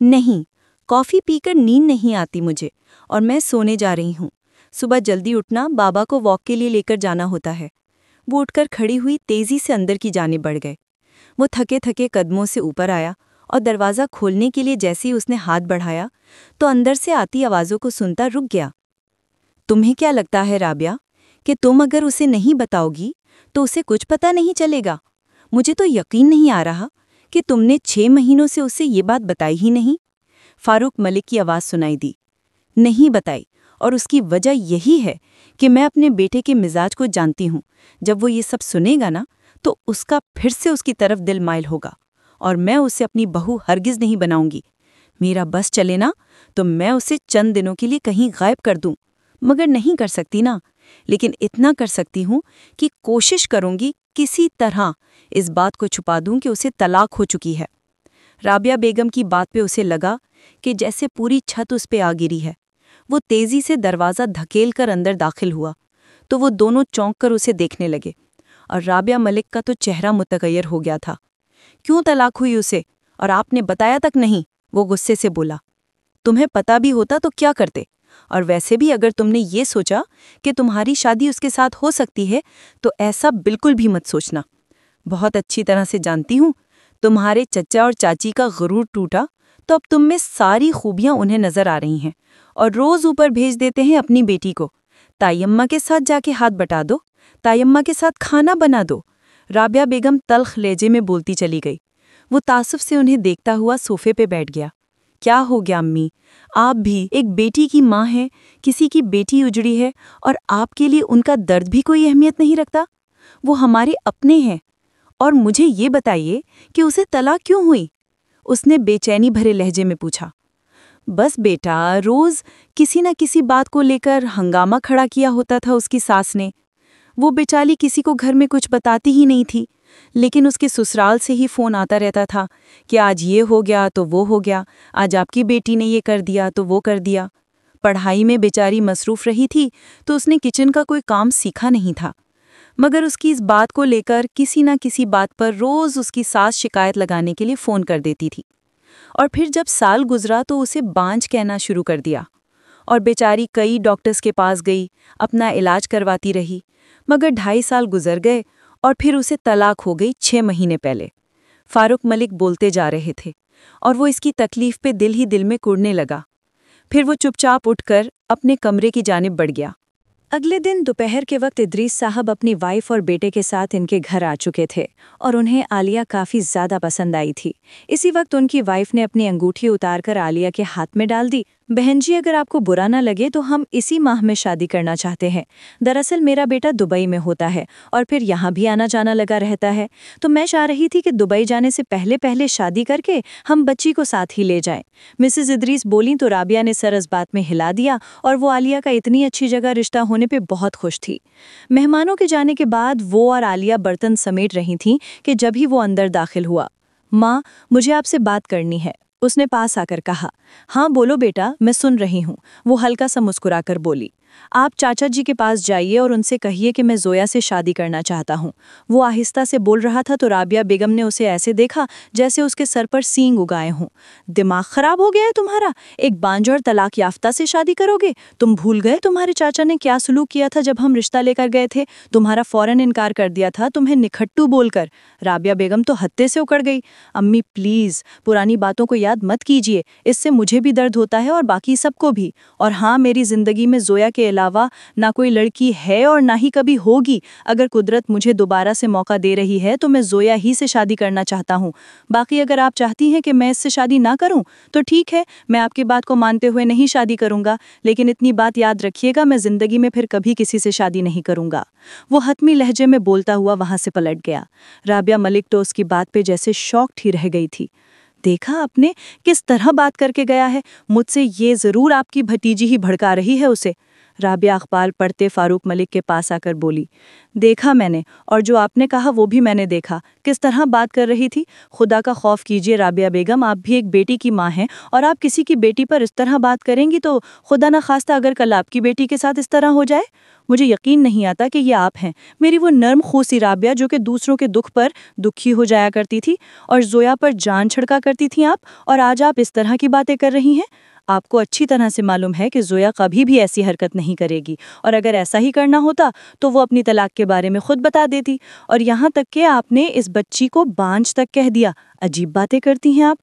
نہیں، کافی پی کر نیند نہیں آتی مجھے اور میں سونے جا رہی ہوں۔ صبح جلدی اٹھنا، بابا کو واک کے لیے لے کر جانا ہوتا ہے۔ وہ اٹھ کر کھڑی ہوئی تیزی سے اندر کی جانب بڑھ گئے۔ وہ تھکے تھکے قدموں سے اوپر آیا اور دروازہ کھولنے کے لیے جیسے ہی اس نے ہاتھ بڑھایا تو اندر سے آتی آوازوں کو سنتا رک گیا۔ تمہیں کیا لگتا ہے رابعہ کہ تم اگر اسے نہیں بتاؤ گی تو اسے کچھ پتہ نہیں چلے گا؟ مجھے تو یقین نہیں آ رہا کہ تم نے 6 مہینوں سے اسے یہ بات بتائی ہی نہیں۔ فاروق ملک کی آواز سنائی دی، نہیں بتائی، اور اس کی وجہ یہی ہے کہ میں اپنے بیٹے کے مزاج کو جانتی ہوں۔ جب وہ یہ سب سنے گا نا تو اس کا پھر سے اس کی طرف دل مائل ہوگا اور میں اسے اپنی بہو ہرگز نہیں بناؤں گی۔ میرا بس چلے نا تو میں اسے چند دنوں کے لیے کہیں غائب کر دوں، مگر نہیں کر سکتی نا، لیکن اتنا کر سکتی ہوں کہ کوشش کروں گی کسی طرح اس بات کو چھپا دوں کہ اسے طلاق ہو چکی ہے۔ رابعہ بیگم کی بات پہ اسے لگا کہ جیسے پوری چھت اس پہ آ گری ہے۔ وہ تیزی سے دروازہ دھکیل کر اندر داخل ہوا تو وہ دونوں چونک کر اسے دیکھنے لگے اور رابعہ ملک کا تو چہرہ متغیر ہو گیا تھا۔ کیوں طلاق ہوئی اسے اور آپ نے بتایا تک نہیں؟ وہ غصے سے بولا، تمہیں پتہ بھی ہوتا تو کیا کرتے؟ اور ویسے بھی اگر تم نے یہ سوچا کہ تمہاری شادی اس کے ساتھ ہو سکتی ہے تو ایسا بالکل بھی مت سوچنا۔ بہت اچھی طرح سے جانتی ہوں تمہارے چچا اور چاچی کا غرور ٹوٹا تو اب تم میں ساری خوبیاں انہیں نظر آ رہی ہیں اور روز اوپر بھیج دیتے ہیں اپنی بیٹی کو۔ تائی اماں کے ساتھ جا کے ہاتھ بٹا دو، تائی اماں کے ساتھ کھانا بنا دو۔ رابعہ بیگم تلخ لہجے میں بولتی چلی گئی۔ وہ تعصب سے انہیں دیکھتا ہوا صوفے پہ بیٹھ گیا۔ کیا ہو گیا امی، آپ بھی ایک بیٹی کی ماں ہیں، کسی کی بیٹی اجڑی ہے اور آپ کے لیے ان کا درد بھی کوئی اہمیت نہیں رکھتا؟ وہ ہمارے اپنے ہیں، اور مجھے یہ بتائیے کہ اسے طلاق کیوں ہوئی؟ اس نے بے چینی بھرے لہجے میں پوچھا۔ بس بیٹا، روز کسی نہ کسی بات کو لے کر ہنگامہ کھڑا کیا ہوتا تھا اس کی ساس نے۔ وہ بیچاری کسی کو گھر میں کچھ بتاتی ہی نہیں تھی، لیکن اس کے سسرال سے ہی فون آتا رہتا تھا کہ آج یہ ہو گیا تو وہ ہو گیا، آج آپ کی بیٹی نے یہ کر دیا تو وہ کر دیا۔ پڑھائی میں بیچاری مصروف رہی تھی تو اس نے کچن کا کوئی کام سیکھا نہیں تھا، مگر اس کی اس بات کو لے کر کسی نہ کسی بات پر روز اس کی ساس شکایت لگانے کے لیے فون کر دیتی تھی، اور پھر جب سال گزرا تو اسے بانجھ کہنا شروع کر دیا، اور بیچاری کئی ڈاکٹرز کے پاس گئی، اپنا علاج کرواتی رہی، مگر 2.5 سال گزر گئے اور پھر اسے طلاق ہو گئی 6 مہینے پہلے۔ فاروق ملک بولتے جا رہے تھے اور وہ اس کی تکلیف پہ دل ہی دل میں کڑنے لگا۔ پھر وہ چپ چاپ اٹھ کر اپنے کمرے کی جانب بڑھ گیا۔ اگلے دن دوپہر کے وقت ادریس صاحب اپنی وائف اور بیٹے کے ساتھ ان کے گھر آ چکے تھے اور انہیں عالیہ کافی زیادہ پسند آئی تھی۔ اسی وقت ان کی وائف نے اپنی انگوٹھی اتار کر عالیہ کے ہاتھ میں ڈال دی۔ بہن جی، اگر آپ کو برا نہ لگے تو ہم اسی ماہ میں شادی کرنا چاہتے ہیں۔ دراصل میرا بیٹا دبئی میں ہوتا ہے اور پھر یہاں بھی آنا جانا لگا رہتا ہے، تو میں چاہ رہی تھی کہ دبئی جانے سے پہلے شادی کر کے ہم بچی کو ساتھ ہی لے جائیں۔ مسز ادریس بولیں تو رابعہ نے سر اس بات میں ہلا دیا، اور وہ عالیہ کا اتنی اچھی جگہ رشتہ ہونے پہ بہت خوش تھی۔ مہمانوں کے جانے کے بعد وہ اور عالیہ برتن سمیٹ رہی تھیں کہ جب ہی وہ اندر داخل ہوا۔ ماں، مجھے آپ سے بات کرنی ہے، اس نے پاس آ کر کہا۔ ہاں بولو بیٹا، میں سن رہی ہوں، وہ ہلکا سا مسکرا کر بولی۔ آپ چاچا جی کے پاس جائیے اور ان سے کہیے کہ میں زویا سے شادی کرنا چاہتا ہوں۔ وہ آہستہ سے بول رہا تھا تو رابعہ بیگم نے اسے ایسے دیکھا جیسے اس کے سر پر سینگ اگائے ہوں۔ دماغ خراب ہو گیا ہے تمہارا؟ ایک بانجھ اور طلاق یافتہ سے شادی کرو گے؟ تم بھول گئے تمہارے چاچا نے کیا سلوک کیا تھا جب ہم رشتہ لے کر گئے تھے؟ تمہارا فوراً انکار کر دیا تھا تمہیں نکھٹو بول کر۔ رابعہ بیگم تو ہتے سے اکڑ گئی۔ امی پلیز پرانی باتوں کو یاد مت کیجیے، اس سے مجھے بھی درد ہوتا ہے اور باقی سب کو بھی۔ اور ہاں، میری زندگی میں زویا کے علاوہ نہ کوئی لڑکی ہے اور نہ ہی کبھی ہوگی۔ اگر قدرت مجھے دوبارہ سے موقع دے رہی ہے تو میں زویا ہی سے شادی کرنا چاہتا ہوں۔ باقی اگر آپ چاہتی ہیں کہ میں اس سے شادی نہ کروں تو ٹھیک ہے، میں آپ کی بات کو مانتے ہوئے نہیں شادی کروں گا، لیکن اتنی بات یاد رکھیے گا، میں زندگی میں پھر کبھی کسی سے شادی نہیں کروں گا۔ وہ حتمی لہجے میں بولتا ہوا وہاں سے پلٹ گیا۔ رابعہ ملک تو اس کی بات پہ جیسے شاکڈ ہی رہ گئی تھی۔ دیکھا آپ نے کس طرح بات کر کے گیا ہے، مجھ سے یہ ضرور آپ کی بھتیجی ہی بھڑکا رہی ہے اسے۔ رابعہ اخبار پڑھتے فاروق ملک کے پاس آ کر بولی۔ دیکھا میں نے، اور جو آپ نے کہا وہ بھی میں نے دیکھا، کس طرح بات کر رہی تھی۔ خدا کا خوف کیجیے رابعہ بیگم، آپ بھی ایک بیٹی کی ماں ہیں، اور آپ کسی کی بیٹی پر اس طرح بات کریں گی تو خدا نہ خواستہ اگر کل آپ کی بیٹی کے ساتھ اس طرح ہو جائے۔ مجھے یقین نہیں آتا کہ یہ آپ ہیں، میری وہ نرم خوسی رابعہ جو کہ دوسروں کے دکھ پر دکھی ہو جایا کرتی تھی اور زویا پر جان چھڑکا کرتی تھیں آپ، اور آج آپ اس طرح کی باتیں کر رہی ہیں۔ آپ کو اچھی طرح سے معلوم ہے کہ زویا کبھی بھی ایسی حرکت نہیں کرے گی، اور اگر ایسا ہی کرنا ہوتا تو وہ اپنی طلاق کے بارے میں خود بتا دیتی، اور یہاں تک کہ آپ نے اس بچی کو بانجھ تک کہہ دیا۔ عجیب باتیں کرتی ہیں آپ۔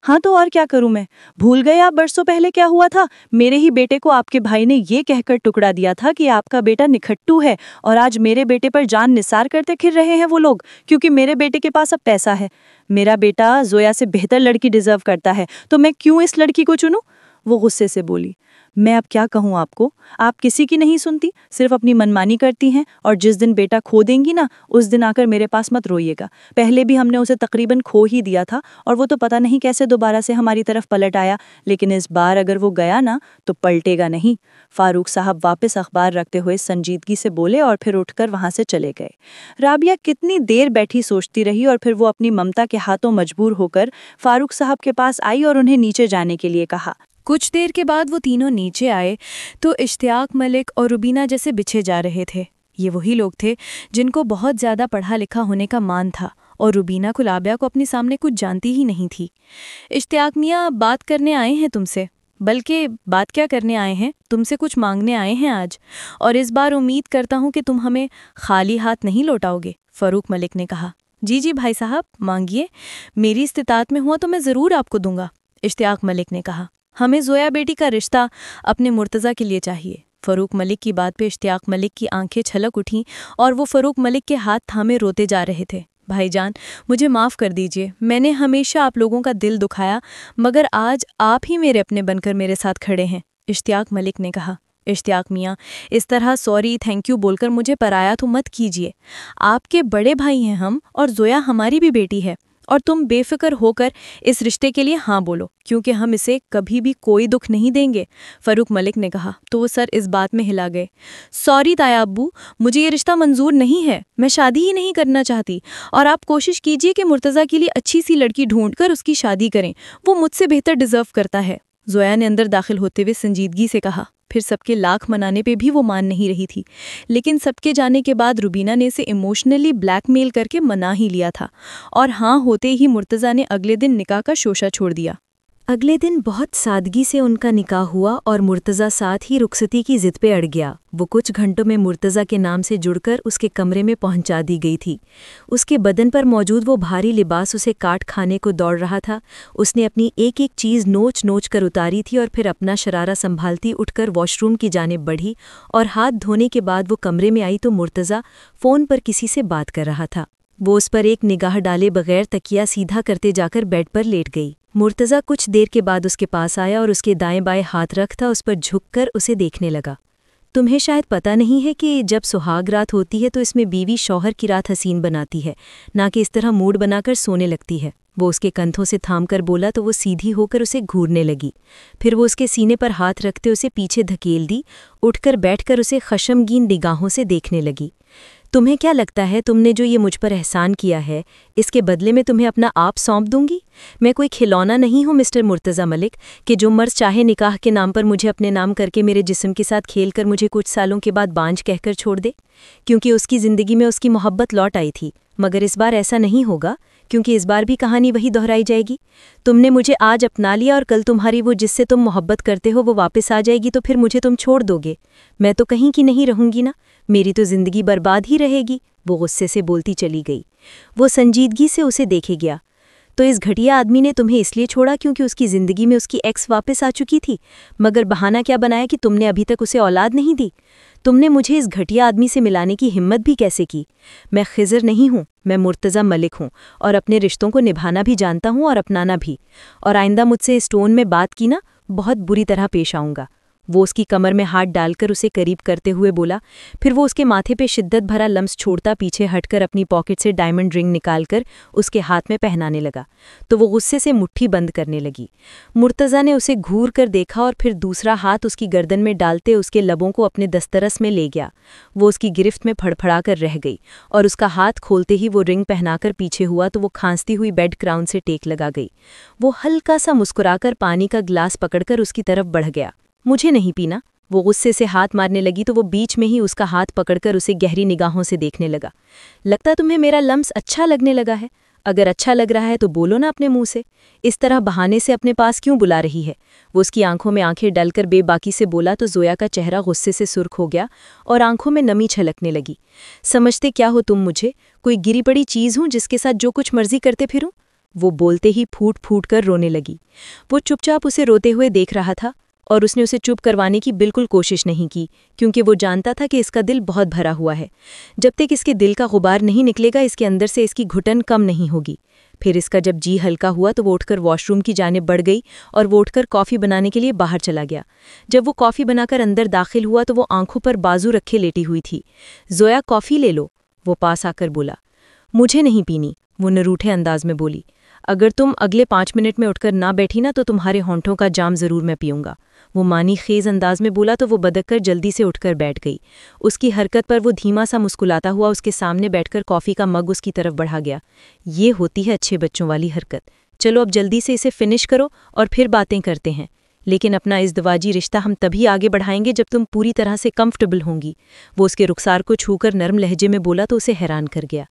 ہاں تو اور کیا کروں میں؟ بھول گئے آپ برسوں پہلے کیا ہوا تھا؟ میرے ہی بیٹے کو آپ کے بھائی نے یہ کہہ کر ٹکڑا دیا تھا کہ آپ کا بیٹا نکھٹو ہے، اور آج میرے بیٹے پر جان نثار کرتے پھر رہے ہیں وہ لوگ، کیونکہ میرے بیٹے کے پاس اب پیسہ ہے۔ میرا بیٹا زویا سے بہتر لڑکی ڈیزرو کرتا ہے، تو میں کیوں اس لڑکی کو چنوں؟ وہ غصے سے بولی۔ میں اب کیا کہوں آپ کو؟ آپ کسی کی نہیں سنتی، صرف اپنی منمانی کرتی ہیں، اور جس دن بیٹا کھو دیں گی نا، اس دن آ کر میرے پاس مت روئیے گا۔ پہلے بھی ہم نے اسے تقریباً کھو ہی دیا تھا، اور وہ تو پتہ نہیں کیسے دوبارہ سے ہماری طرف پلٹ آیا، لیکن اس بار اگر وہ گیا نا تو پلٹے گا نہیں۔ فاروق صاحب واپس اخبار رکھتے ہوئے سنجیدگی سے بولے اور پھر اٹھ کر وہاں سے چلے گئے۔ رابعہ کتنی دیر بیٹھی سوچتی رہی، اور پھر وہ اپنی ممتا کے ہاتھوں مجبور ہو کر فاروق صاحب کے پاس آئی اور انہیں نیچے جانے کے لیے کہا۔ کچھ دیر کے بعد وہ تینوں نیچے آئے تو اشتیاق ملک اور روبینہ جیسے بچھے جا رہے تھے۔ یہ وہی لوگ تھے جن کو بہت زیادہ پڑھا لکھا ہونے کا مان تھا، اور روبینہ کو رابعہ کو اپنے سامنے کچھ جانتی ہی نہیں تھی۔ اشتیاق میاں بات کرنے آئے ہیں تم سے، بلکہ بات کیا کرنے آئے ہیں، تم سے کچھ مانگنے آئے ہیں آج، اور اس بار امید کرتا ہوں کہ تم ہمیں خالی ہاتھ نہیں لوٹاؤ گے، فاروق ملک نے کہا۔ جی جی بھائی صاحب، مانگیے، میری استطاعت میں ہوا تو میں ضرور آپ کو دوں گا، اشتیاق ملک نے کہا۔ ہمیں زویا بیٹی کا رشتہ اپنے مرتضیٰ کے لیے چاہیے۔ فاروق ملک کی بات پہ اشتیاق ملک کی آنکھیں چھلک اٹھیں اور وہ فاروق ملک کے ہاتھ تھامے روتے جا رہے تھے۔ بھائی جان، مجھے معاف کر دیجئے، میں نے ہمیشہ آپ لوگوں کا دل دکھایا، مگر آج آپ ہی میرے اپنے بن کر میرے ساتھ کھڑے ہیں، اشتیاق ملک نے کہا۔ اشتیاق میاں، اس طرح سوری تھینک یو بول کر مجھے پرایا تو مت کیجیے، آپ کے بڑے بھائی ہیں ہم، اور زویا ہماری بھی بیٹی ہے، اور تم بے فکر ہو کر اس رشتے کے لیے ہاں بولو، کیونکہ ہم اسے کبھی بھی کوئی دکھ نہیں دیں گے، فاروق ملک نے کہا تو وہ سر اس بات میں ہلا گئے۔ سوری تایا ابو، مجھے یہ رشتہ منظور نہیں ہے، میں شادی ہی نہیں کرنا چاہتی، اور آپ کوشش کیجئے کہ مرتضیٰ کے لیے اچھی سی لڑکی ڈھونڈ کر اس کی شادی کریں، وہ مجھ سے بہتر ڈیزرو کرتا ہے۔ زویا نے اندر داخل ہوتے ہوئے سنجیدگی سے کہا۔ پھر سب کے لاکھ منانے پہ بھی وہ مان نہیں رہی تھی، لیکن سب کے جانے کے بعد روبینہ نے اسے ایموشنلی بلیک میل کر کے منا ہی لیا تھا، اور ہاں ہوتے ہی مرتضیٰ نے اگلے دن نکاح کا شوشہ چھوڑ دیا۔ اگلے دن بہت سادگی سے ان کا نکاح ہوا اور مرتضیٰ ساتھ ہی رخصتی کی ضد پہ اڑ گیا۔ وہ کچھ گھنٹوں میں مرتضیٰ کے نام سے جڑ کر اس کے کمرے میں پہنچا دی گئی تھی۔ اس کے بدن پر موجود وہ بھاری لباس اسے کاٹ کھانے کو دوڑ رہا تھا۔ اس نے اپنی ایک ایک چیز نوچ نوچ کر اتاری تھی اور پھر اپنا شرارہ سنبھالتی اٹھ کر واش روم کی جانب بڑھی، اور ہاتھ دھونے کے بعد وہ کمرے میں آئی تو مرتضیٰ فون پر کسی سے بات کر رہا تھا۔ وہ اس پر ایک نگاہ ڈالے بغیر تکیہ سیدھا کرتے جا کر بیڈ پر لیٹ گئی۔ مرتضیٰ کچھ دیر کے بعد اس کے پاس آیا اور اس کے دائیں بائیں ہاتھ رکھتا اس پر جھک کر اسے دیکھنے لگا۔ تمہیں شاید پتہ نہیں ہے کہ جب سہاگ رات ہوتی ہے تو اس میں بیوی شوہر کی رات حسین بناتی ہے، نہ کہ اس طرح موڈ بنا کر سونے لگتی ہے۔ وہ اس کے کندھوں سے تھام کر بولا تو وہ سیدھی ہو کر اسے گھورنے لگی۔ پھر وہ اس کے سینے پر ہاتھ رکھتے اسے پیچھے دھکیل دی، اٹھ کر بیٹھ کر اسے خشمگین نگاہوں سے دیکھنے لگی۔ تمہیں کیا لگتا ہے تم نے جو یہ مجھ پر احسان کیا ہے، اس کے بدلے میں تمہیں اپنا آپ سونپ دوں گی؟ میں کوئی کھلونا نہیں ہوں مسٹر مرتضیٰ ملک کہ جو مرض چاہے نکاح کے نام پر مجھے اپنے نام کر کے میرے جسم کے ساتھ کھیل کر مجھے کچھ سالوں کے بعد بانجھ کہہ کر چھوڑ دے۔ کیونکہ اس کی زندگی میں اس کی محبت لوٹ آئی تھی، مگر اس بار ایسا نہیں ہوگا، کیونکہ اس بار بھی کہانی وہی دہرائی جائے گی۔ تم نے مجھے آج اپنا لیا اور کل تمہاری وہ جس سے تم محبت کرتے ہو وہ واپس آ جائے گی تو پھر مجھے تم چھوڑ دو گے۔ میں تو کہیں کی نہیں رہوں گی نا، میری تو زندگی برباد ہی رہے گی۔ وہ غصے سے بولتی چلی گئی۔ وہ سنجیدگی سے اسے دیکھے گیا۔ تو اس گھٹیا آدمی نے تمہیں اس لیے چھوڑا کیونکہ اس کی زندگی میں اس کی ایکس واپس آ چکی تھی، مگر بہانہ کیا بنایا کہ تم نے ابھی تک اسے اولاد نہیں دی؟ تم نے مجھے اس گھٹیا آدمی سے ملانے کی ہمت بھی کیسے کی؟ میں خضر نہیں ہوں، میں مرتضیٰ ملک ہوں، اور اپنے رشتوں کو نبھانا بھی جانتا ہوں اور اپنانا بھی، اور آئندہ مجھ سے اس ٹون میں بات کی نا، بہت بری طرح پیش آؤں گا۔ وہ اس کی کمر میں ہاتھ ڈال کر اسے قریب کرتے ہوئے بولا، پھر وہ اس کے ماتھے پہ شدت بھرا لمس چھوڑتا پیچھے ہٹ کر اپنی پاکٹ سے ڈائمنڈ رنگ نکال کر اس کے ہاتھ میں پہنانے لگا، تو وہ غصے سے مٹھی بند کرنے لگی۔ مرتضیٰ نے اسے گھور کر دیکھا اور پھر دوسرا ہاتھ اس کی گردن میں ڈالتے اس کے لبوں کو اپنے دسترس میں لے گیا۔ وہ اس کی گرفت میں پھڑپھڑا کر رہ گئی، اور اس کا ہاتھ کھولتے ہی وہ رنگ پہنا کر پیچھے ہوا تو وہ کھانستی ہوئی بیڈ کراؤن سے ٹیک لگا گئی۔ وہ ہلکا سا مسکرا کر پانی کا گلاس پکڑ کر اس کی طرف بڑھ گیا۔ مجھے نہیں پینا؟ وہ غصے سے ہاتھ مارنے لگی تو وہ بیچ میں ہی اس کا ہاتھ پکڑ کر اسے گہری نگاہوں سے دیکھنے لگا۔ لگتا تمہیں میرا لمس اچھا لگنے لگا ہے؟ اگر اچھا لگ رہا ہے تو بولو نا اپنے منہ سے، اس طرح بہانے سے اپنے پاس کیوں بلا رہی ہے؟ وہ اس کی آنکھوں میں آنکھیں ڈل کر بے باکی سے بولا تو زویا کا چہرہ غصے سے سرخ ہو گیا اور آنکھوں میں نمی چھلکنے لگی۔ سمجھتے کیا ہو تم مجھے؟ کوئی گری پڑی چیز ہوں جس کے ساتھ جو کچھ مرضی کرتے پھروں؟ وہ بولتے ہی پھوٹ پھوٹ کر رونے لگی۔ وہ چپ چاپ اسے روتے ہوئے دیکھ رہا تھا، اور اس نے اسے چپ کروانے کی بالکل کوشش نہیں کی، کیونکہ وہ جانتا تھا کہ اس کا دل بہت بھرا ہوا ہے۔ جب تک اس کے دل کا غبار نہیں نکلے گا اس کے اندر سے اس کی گھٹن کم نہیں ہوگی۔ پھر اس کا جب جی ہلکا ہوا تو وہ اٹھ کر واش روم کی جانب بڑھ گئی اور وہ اٹھ کر کافی بنانے کے لیے باہر چلا گیا۔ جب وہ کافی بنا کر اندر داخل ہوا تو وہ آنکھوں پر بازو رکھے لیٹی ہوئی تھی۔ زویا کافی لے لو، وہ پاس آ کر بولا۔ مجھے نہیں پینی، وہ نروٹھے انداز میں بولی۔ اگر تم اگلے 5 منٹ میں اٹھ کر نہ بیٹھی نا تو تمہارے ہونٹوں کا جام ضرور میں پیوں گا، وہ مانی خیز انداز میں بولا تو وہ بدک کر جلدی سے اٹھ کر بیٹھ گئی۔ اس کی حرکت پر وہ دھیما سا مسکلاتا ہوا اس کے سامنے بیٹھ کر کافی کا مگ اس کی طرف بڑھا گیا۔ یہ ہوتی ہے اچھے بچوں والی حرکت۔ چلو اب جلدی سے اسے فنش کرو اور پھر باتیں کرتے ہیں، لیکن اپنا ازدواجی رشتہ ہم تبھی آگے بڑھائیں گے جب تم پوری طرح سے کمفرٹیبل ہوں گی۔ وہ اس کے رخسار کو چھو کر نرم لہجے میں بولا تو اسے حیران کر گیا۔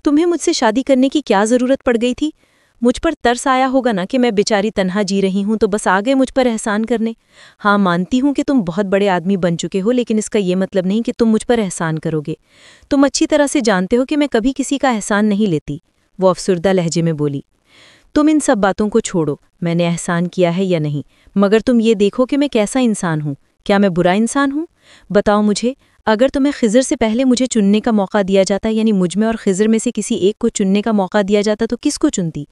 تمہیں مجھ سے شادی کرنے کی کیا ضرورت پڑ گئی تھی؟ مجھ پر ترس آیا ہوگا نا کہ میں بیچاری تنہا جی رہی ہوں تو بس آ گئے مجھ پر احسان کرنے۔ ہاں مانتی ہوں کہ تم بہت بڑے آدمی بن چکے ہو، لیکن اس کا یہ مطلب نہیں کہ تم مجھ پر احسان کرو گے۔ تم اچھی طرح سے جانتے ہو کہ میں کبھی کسی کا احسان نہیں لیتی، وہ افسردہ لہجے میں بولی۔ تم ان سب باتوں کو چھوڑو، میں نے احسان کیا ہے یا نہیں، مگر تم یہ دیکھو کہ میں کیسا انسان ہوں۔ کیا میں برا انسان ہوں؟ بتاؤ مجھے، اگر تمہیں خضر سے پہلے مجھے چننے کا موقع دیا جاتا، یعنی مجھ میں اور خضر میں سے کسی ایک کو چننے کا موقع دیا جاتا تو کس کو چنتی؟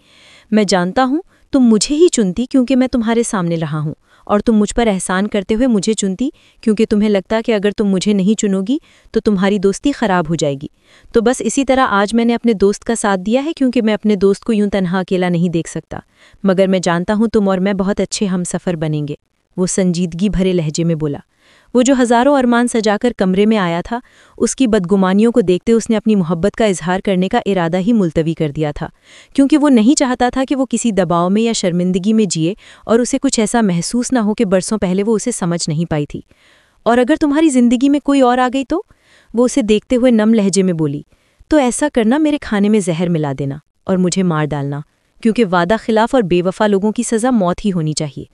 میں جانتا ہوں تم مجھے ہی چنتی کیونکہ میں تمہارے سامنے رہا ہوں، اور تم مجھ پر احسان کرتے ہوئے مجھے چنتی کیونکہ تمہیں لگتا کہ اگر تم مجھے نہیں چنو گی تو تمہاری دوستی خراب ہو جائے گی۔ تو بس اسی طرح آج میں نے اپنے دوست کا ساتھ دیا ہے کیونکہ میں اپنے دوست کو یوں تنہا اکیلا نہیں دیکھ سکتا، مگر میں جانتا ہوں تم اور میں بہت اچھے ہم سفر بنیں گے۔ وہ سنجیدگی بھرے لہجے میں بولا۔ وہ جو ہزاروں ارمان سجا کر کمرے میں آیا تھا، اس کی بدگمانیوں کو دیکھتے اس نے اپنی محبت کا اظہار کرنے کا ارادہ ہی ملتوی کر دیا تھا، کیونکہ وہ نہیں چاہتا تھا کہ وہ کسی دباؤ میں یا شرمندگی میں جیے اور اسے کچھ ایسا محسوس نہ ہو کہ برسوں پہلے وہ اسے سمجھ نہیں پائی تھی۔ اور اگر تمہاری زندگی میں کوئی اور آ گئی تو؟ وہ اسے دیکھتے ہوئے نم لہجے میں بولی، تو ایسا کرنا میرے کھانے میں زہر ملا دینا اور مجھے مار ڈالنا، کیونکہ وعدہ خلاف اور بے وفا لوگوں کی سزا موت ہی ہونی چاہیے۔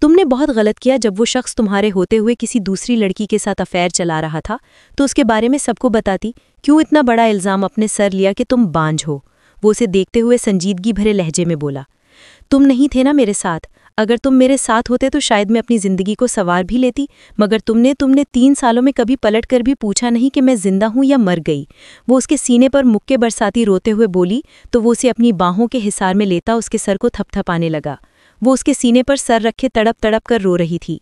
تم نے بہت غلط کیا جب وہ شخص تمہارے ہوتے ہوئے کسی دوسری لڑکی کے ساتھ افیئر چلا رہا تھا تو اس کے بارے میں سب کو بتاتی، کیوں اتنا بڑا الزام اپنے سر لیا کہ تم بانجھ ہو؟ وہ اسے دیکھتے ہوئے سنجیدگی بھرے لہجے میں بولا، تم نہیں تھے نا میرے ساتھ، اگر تم میرے ساتھ ہوتے تو شاید میں اپنی زندگی کو سنوار بھی لیتی، مگر تم نے 3 سالوں میں کبھی پلٹ کر بھی پوچھا نہیں کہ میں زندہ ہوں یا مر گئی۔ وہ اس کے سینے پر مکے برساتی روتے ہوئے بولی تو وہ اسے اپنی باہوں کے حصار میں لیتا اس کے سر کو تھپ تھپانے لگا۔ وہ اس کے سینے پر سر رکھے تڑپ تڑپ کر رو رہی تھی۔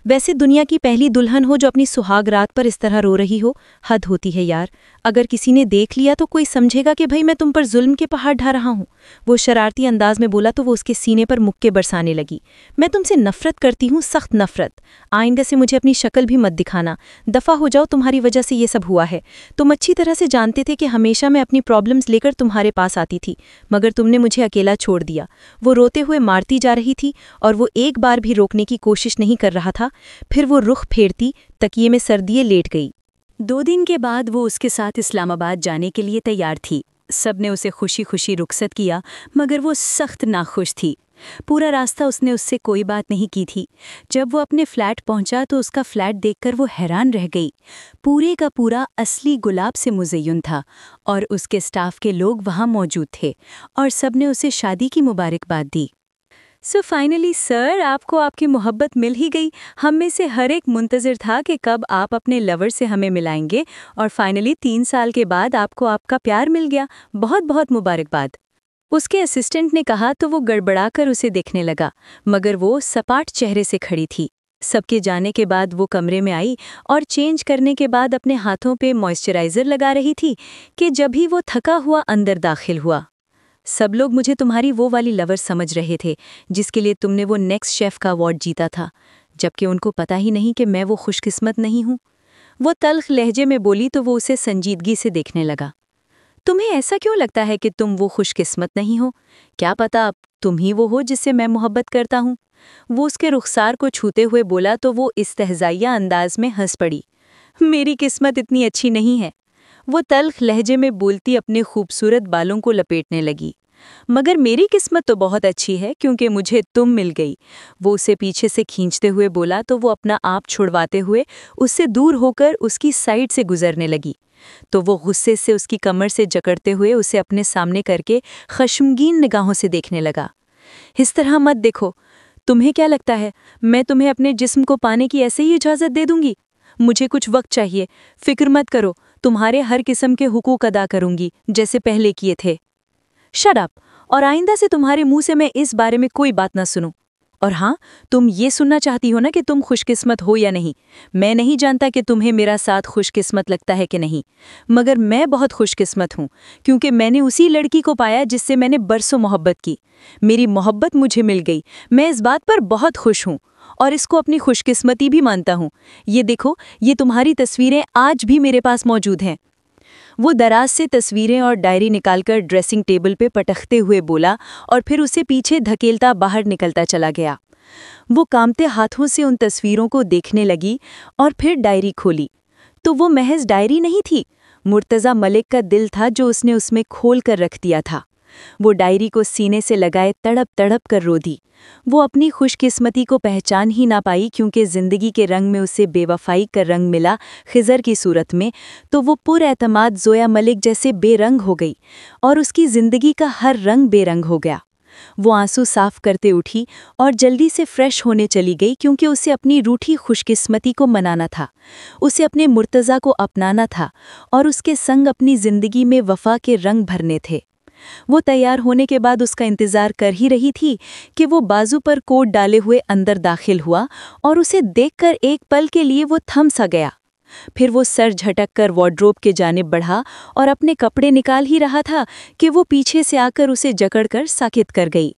ویسے دنیا کی پہلی دلہن ہو جو اپنی سہاگ رات پر اس طرح رو رہی ہو، حد ہوتی ہے یار۔ اگر کسی نے دیکھ لیا تو کوئی سمجھے گا کہ بھئی میں تم پر ظلم کے پہاڑ ڈھا رہا ہوں۔ وہ شرارتی انداز میں بولا تو وہ اس کے سینے پر مکے برسانے لگی۔ میں تم سے نفرت کرتی ہوں، سخت نفرت۔ آئندہ سے مجھے اپنی شکل بھی مت دکھانا، دفع ہو جاؤ، تمہاری وجہ سے یہ سب ہوا ہے۔ تم اچھی طرح سے جانتے تھے کہ ہمیشہ میں اپنی پرابلمز لے کر تمہارے پاس آتی تھی، مگر تم نے مجھے اکیلا چھوڑ دیا۔ وہ روتے ہوئے مارتی جا رہی تھی اور وہ ایک بار بھی روکنے کی کوشش نہیں کر رہا تھا، پھر وہ رخ پھیرتی تکیے میں سر دیے لیٹ گئی۔ 2 دن کے بعد وہ اس کے ساتھ اسلام آباد جانے کے لیے تیار تھی۔ سب نے اسے خوشی خوشی رخصت کیا، مگر وہ سخت ناخوش تھی۔ پورا راستہ اس نے اس سے کوئی بات نہیں کی تھی۔ جب وہ اپنے فلیٹ پہنچا تو اس کا فلیٹ دیکھ کر وہ حیران رہ گئی۔ پورے کا پورا اصلی گلاب سے مزین تھا اور اس کے سٹاف کے لوگ وہاں موجود تھے اور سب نے اسے شادی کی مبارکباد دی۔ فائنلی سر، آپ کو آپ کی محبت مل ہی گئی۔ ہم میں سے ہر ایک منتظر تھا کہ کب آپ اپنے لور سے ہمیں ملائیں گے، اور فائنلی 3 سال کے بعد آپ کو آپ کا پیار مل گیا۔ بہت بہت مبارکباد۔ اس کے اسسٹنٹ نے کہا تو وہ گڑبڑا کر اسے دیکھنے لگا، مگر وہ سپاٹ چہرے سے کھڑی تھی۔ سب کے جانے کے بعد وہ کمرے میں آئی اور چینج کرنے کے بعد اپنے ہاتھوں پہ موئسچرائزر لگا رہی تھی کہ جب ہی وہ تھکا ہوا اندر داخل ہوا۔ سب لوگ مجھے تمہاری وہ والی لور سمجھ رہے تھے جس کے لیے تم نے وہ نیکسٹ شیف کا ایوارڈ جیتا تھا، جبکہ ان کو پتہ ہی نہیں کہ میں وہ خوش قسمت نہیں ہوں۔ وہ تلخ لہجے میں بولی تو وہ اسے سنجیدگی سے دیکھنے لگا۔ تمہیں ایسا کیوں لگتا ہے کہ تم وہ خوش قسمت نہیں ہو؟ کیا پتا اب تم ہی وہ ہو جس سے میں محبت کرتا ہوں؟ وہ اس کے رخسار کو چھوتے ہوئے بولا تو وہ استہزائیہ انداز میں ہنس پڑی۔ میری قسمت اتنی اچھی نہیں ہے، وہ تلخ لہجے میں بولتی اپنے خوبصورت بالوں کو لپیٹنے لگی۔ مگر میری قسمت تو بہت اچھی ہے کیونکہ مجھے تم مل گئی۔ وہ اسے پیچھے سے کھینچتے ہوئے بولا تو وہ اپنا آپ چھڑواتے ہوئے اس سے دور ہو کر اس کی سائڈ سے گزرنے لگی، تو وہ غصے سے اس کی کمر سے جکڑتے ہوئے اسے اپنے سامنے کر کے خشمگین نگاہوں سے دیکھنے لگا۔ اس طرح مت دیکھو، تمہیں کیا لگتا ہے میں تمہیں اپنے جسم کو پانے کی ایسے ہی اجازت دے دوں گی؟ مجھے کچھ وقت چاہیے، فکر مت کرو، تمہارے ہر قسم کے حقوق ادا کروں گی جیسے پہلے کیے تھے۔ شٹ اپ، اور آئندہ سے تمہارے منہ سے میں اس بارے میں کوئی بات نہ سنوں۔ اور ہاں، تم یہ سننا چاہتی ہو نا کہ تم خوش قسمت ہو یا نہیں؟ میں نہیں جانتا کہ تمہیں میرا ساتھ خوش قسمت لگتا ہے کہ نہیں، مگر میں بہت خوش قسمت ہوں کیونکہ میں نے اسی لڑکی کو پایا جس سے میں نے برسوں محبت کی۔ میری محبت مجھے مل گئی، میں اس بات پر بہت خوش ہوں اور اس کو اپنی خوش قسمتی بھی مانتا ہوں۔ یہ دیکھو، یہ تمہاری تصویریں آج بھی میرے پاس موجود ہیں۔ وہ دراز سے تصویریں اور ڈائری نکال کر ڈریسنگ ٹیبل پہ پٹختے ہوئے بولا اور پھر اسے پیچھے دھکیلتا باہر نکلتا چلا گیا۔ وہ کامتے ہاتھوں سے ان تصویروں کو دیکھنے لگی اور پھر ڈائری کھولی تو وہ محض ڈائری نہیں تھی، مرتضی ملک کا دل تھا جو اس نے اس میں کھول کر رکھ دیا تھا۔ وہ ڈائری کو سینے سے لگائے تڑپ تڑپ کر رو دی۔ وہ اپنی خوش قسمتی کو پہچان ہی نہ پائی کیونکہ زندگی کے رنگ میں اسے بے وفائی کا رنگ ملا خضر کی صورت میں، تو وہ پر اعتماد زویا ملک جیسے بے رنگ ہو گئی اور اس کی زندگی کا ہر رنگ بے رنگ ہو گیا۔ وہ آنسو صاف کرتے اٹھی اور جلدی سے فریش ہونے چلی گئی کیونکہ اسے اپنی روٹھی خوش قسمتی کو منانا تھا، اسے اپنے مرتضی کو اپنانا تھا اور اس کے سنگ اپنی زندگی میں وفا کے رنگ بھرنے تھے۔ وہ تیار ہونے کے بعد اس کا انتظار کر ہی رہی تھی کہ وہ بازو پر کوٹ ڈالے ہوئے اندر داخل ہوا اور اسے دیکھ کر ایک پل کے لیے وہ تھم سا گیا۔ پھر وہ سر جھٹک کر وارڈروب کے جانب بڑھا اور اپنے کپڑے نکال ہی رہا تھا کہ وہ پیچھے سے آ کر اسے جکڑ کر ساکت کر گئی۔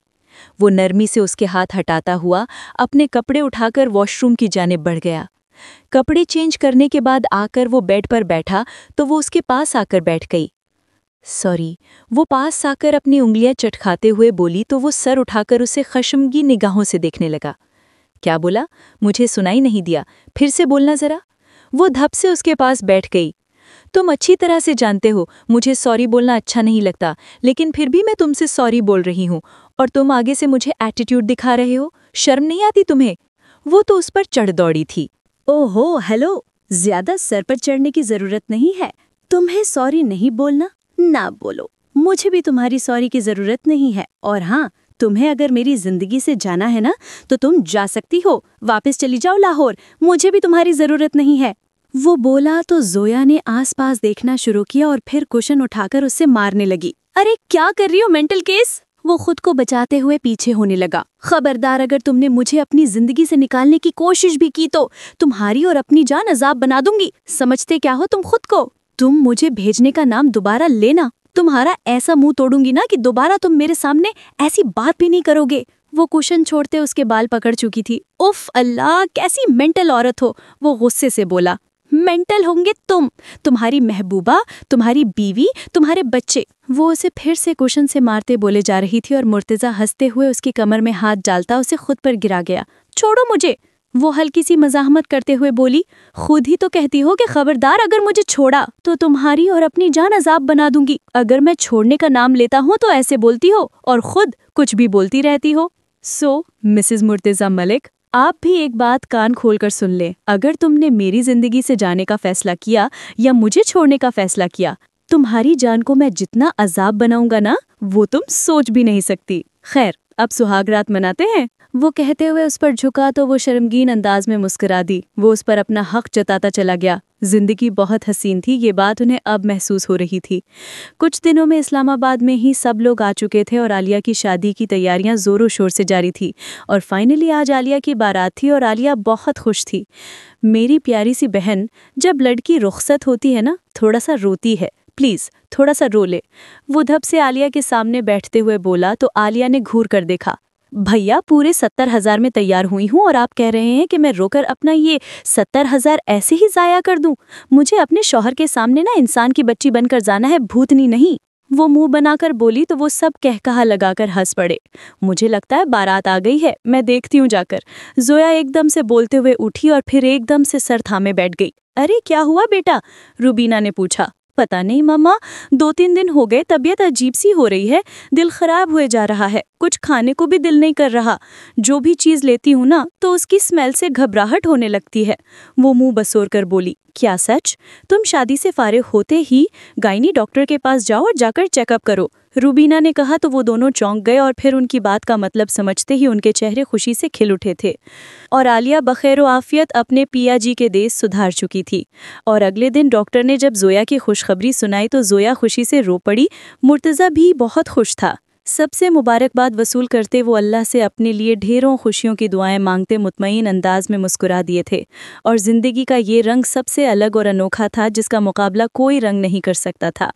وہ نرمی سے اس کے ہاتھ ہٹاتا ہوا اپنے کپڑے اٹھا کر واش روم کی جانب بڑھ گیا۔ کپڑے چینج کرنے کے بعد آ کر وہ بیڈ پر بیٹھا تو وہ اس کے پاس آ کر بیٹھ گئی۔ سوری، وہ پاس آ کر اپنی انگلیاں چٹکھاتے ہوئے بولی تو وہ سر اٹھا کر اسے خشمگین نگاہوں سے دیکھنے لگا۔ کیا بولا؟ مجھے سنائی نہیں دیا، پھر سے بولنا ذرا۔ وہ دھپ سے اس کے پاس بیٹھ گئی۔ تم اچھی طرح سے جانتے ہو مجھے سوری بولنا اچھا نہیں لگتا، لیکن پھر بھی میں تم سے سوری بول رہی ہوں، اور تم آگے سے مجھے ایٹیٹیوڈ دکھا رہے ہو؟ شرم نہیں آتی تمہیں؟ وہ تو اس پر چڑھ دوڑی تھی۔ اوہو، ہیلو، زیادہ سر پر چڑھنے کی ضرورت نہیں ہے۔ تمہیں سوری نہیں بولنا؟ نہ بولو، مجھے بھی تمہاری سوری کی ضرورت نہیں ہے۔ اور ہاں، تمہیں اگر میری زندگی سے جانا ہے نا تو تم جا سکتی ہو، واپس چلی جاؤ لاہور، مجھے بھی تمہاری ضرورت نہیں ہے۔ وہ بولا تو زویا نے آس پاس دیکھنا شروع کیا اور پھر کوشن اٹھا کر اسے مارنے لگی۔ ارے کیا کر رہی ہو مینٹل کیس؟ وہ خود کو بچاتے ہوئے پیچھے ہونے لگا۔ خبردار، اگر تم نے مجھے اپنی زندگی سے نکالنے کی کوشش بھی کی تو تمہاری اور اپنی جان عذاب بنا دوں گی۔ سمجھتے کیا ہو تم خود کو؟ تم مجھے بھیجنے کا نام دوبارہ لینا، تمہارا ایسا منہ توڑوں گی نا کہ دوبارہ تم میرے سامنے ایسی بات بھی نہیں کرو گے۔ وہ کوشن چھوڑتے اس کے بال پکڑ چکی تھی۔ اف اللہ، کیسی مینٹل عورت ہو، وہ غصے سے بولا۔ مینٹل ہوں گے تم، تمہاری محبوبہ، تمہاری بیوی، تمہارے بچے۔ وہ اسے پھر سے کوشن سے مارتے بولے جا رہی تھی اور مرتضیٰ ہنستے ہوئے اس کی کمر میں ہاتھ ڈالتا اسے خود پر گرا گیا۔ چھوڑو مجھے، وہ ہلکی سی مزاحمت کرتے ہوئے بولی۔ خود ہی تو کہتی ہو کہ خبردار، اگر مجھے چھوڑا تو تمہاری اور اپنی جان عذاب بنا دوں گی۔ اگر میں چھوڑنے کا نام لیتا ہوں تو ایسے بولتی ہو اور خود کچھ بھی بولتی رہتی ہو۔ مسز مرتضیٰ ملک، آپ بھی ایک بات کان کھول کر سن لیں، اگر تم نے میری زندگی سے جانے کا فیصلہ کیا یا مجھے چھوڑنے کا فیصلہ کیا، تمہاری جان کو میں جتنا عذاب بناؤں گا نا، وہ تم سوچ بھی نہیں سکتی۔ خیر، اب سہاگ رات مناتے ہیں؟ وہ کہتے ہوئے اس پر جھکا تو وہ شرمگین انداز میں مسکرا دی۔ وہ اس پر اپنا حق جتاتا چلا گیا۔ زندگی بہت حسین تھی، یہ بات انہیں اب محسوس ہو رہی تھی۔ کچھ دنوں میں اسلام آباد میں ہی سب لوگ آ چکے تھے اور عالیہ کی شادی کی تیاریاں زور و شور سے جاری تھی، اور فائنلی آج عالیہ کی بارات تھی اور عالیہ بہت خوش تھی۔ میری پیاری سی بہن، جب لڑکی رخصت ہوتی ہے نا، تھوڑا سا روتی ہے، پلیز تھوڑا سا رو لے۔ وہ دھپ سے عالیہ کے سامنے بیٹھتے ہوئے بولا تو عالیہ نے گھور کر دیکھا۔ بھیا، پورے 70,000 میں تیار ہوئی ہوں اور آپ کہہ رہے ہیں کہ میں رو کر اپنا یہ 70,000 ایسے ہی ضائع کر دوں؟ مجھے اپنے شوہر کے سامنے نا انسان کی بچی بن کر جانا ہے، بھوتنی نہیں۔ وہ منہ بنا کر بولی تو وہ سب کہا لگا کر ہنس پڑے۔ مجھے لگتا ہے بارات آ گئی ہے، میں دیکھتی ہوں جا کر۔ زویا ایک دم سے بولتے ہوئے اٹھی اور پھر ایک دم سے سر تھامے بیٹھ گئی۔ ارے کیا ہوا بیٹا؟ روبینہ نے پوچھا۔ پتہ نہیں مما، 2-3 دن ہو گئے طبیعت عجیب سی ہو رہی ہے، دل خراب ہوئے جا رہا ہے، کچھ کھانے کو بھی دل نہیں کر رہا، جو بھی چیز لیتی ہوں نا تو اس کی اسمیل سے گھبراہٹ ہونے لگتی ہے۔ وہ منہ بسور کر بولی۔ کیا سچ؟ تم شادی سے فارغ ہوتے ہی گائنی ڈاکٹر کے پاس جاؤ اور جا کر چیک اپ کرو، روبینہ نے کہا تو وہ دونوں چونک گئے اور پھر ان کی بات کا مطلب سمجھتے ہی ان کے چہرے خوشی سے کھل اٹھے تھے، اور عالیہ بخیر و عافیت اپنے پیا جی کے دیس سدھار چکی تھی۔ اور اگلے دن ڈاکٹر نے جب زویا کی خوشخبری سنائی تو زویا خوشی سے رو پڑی۔ مرتضیٰ بھی بہت خوش تھا۔ سب سے مبارکباد وصول کرتے وہ اللہ سے اپنے لیے ڈھیروں خوشیوں کی دعائیں مانگتے مطمئن انداز میں مسکرا دیے تھے، اور زندگی کا یہ رنگ سب سے الگ اور انوکھا تھا جس کا مقابلہ کوئی رنگ نہیں کر سکتا تھا۔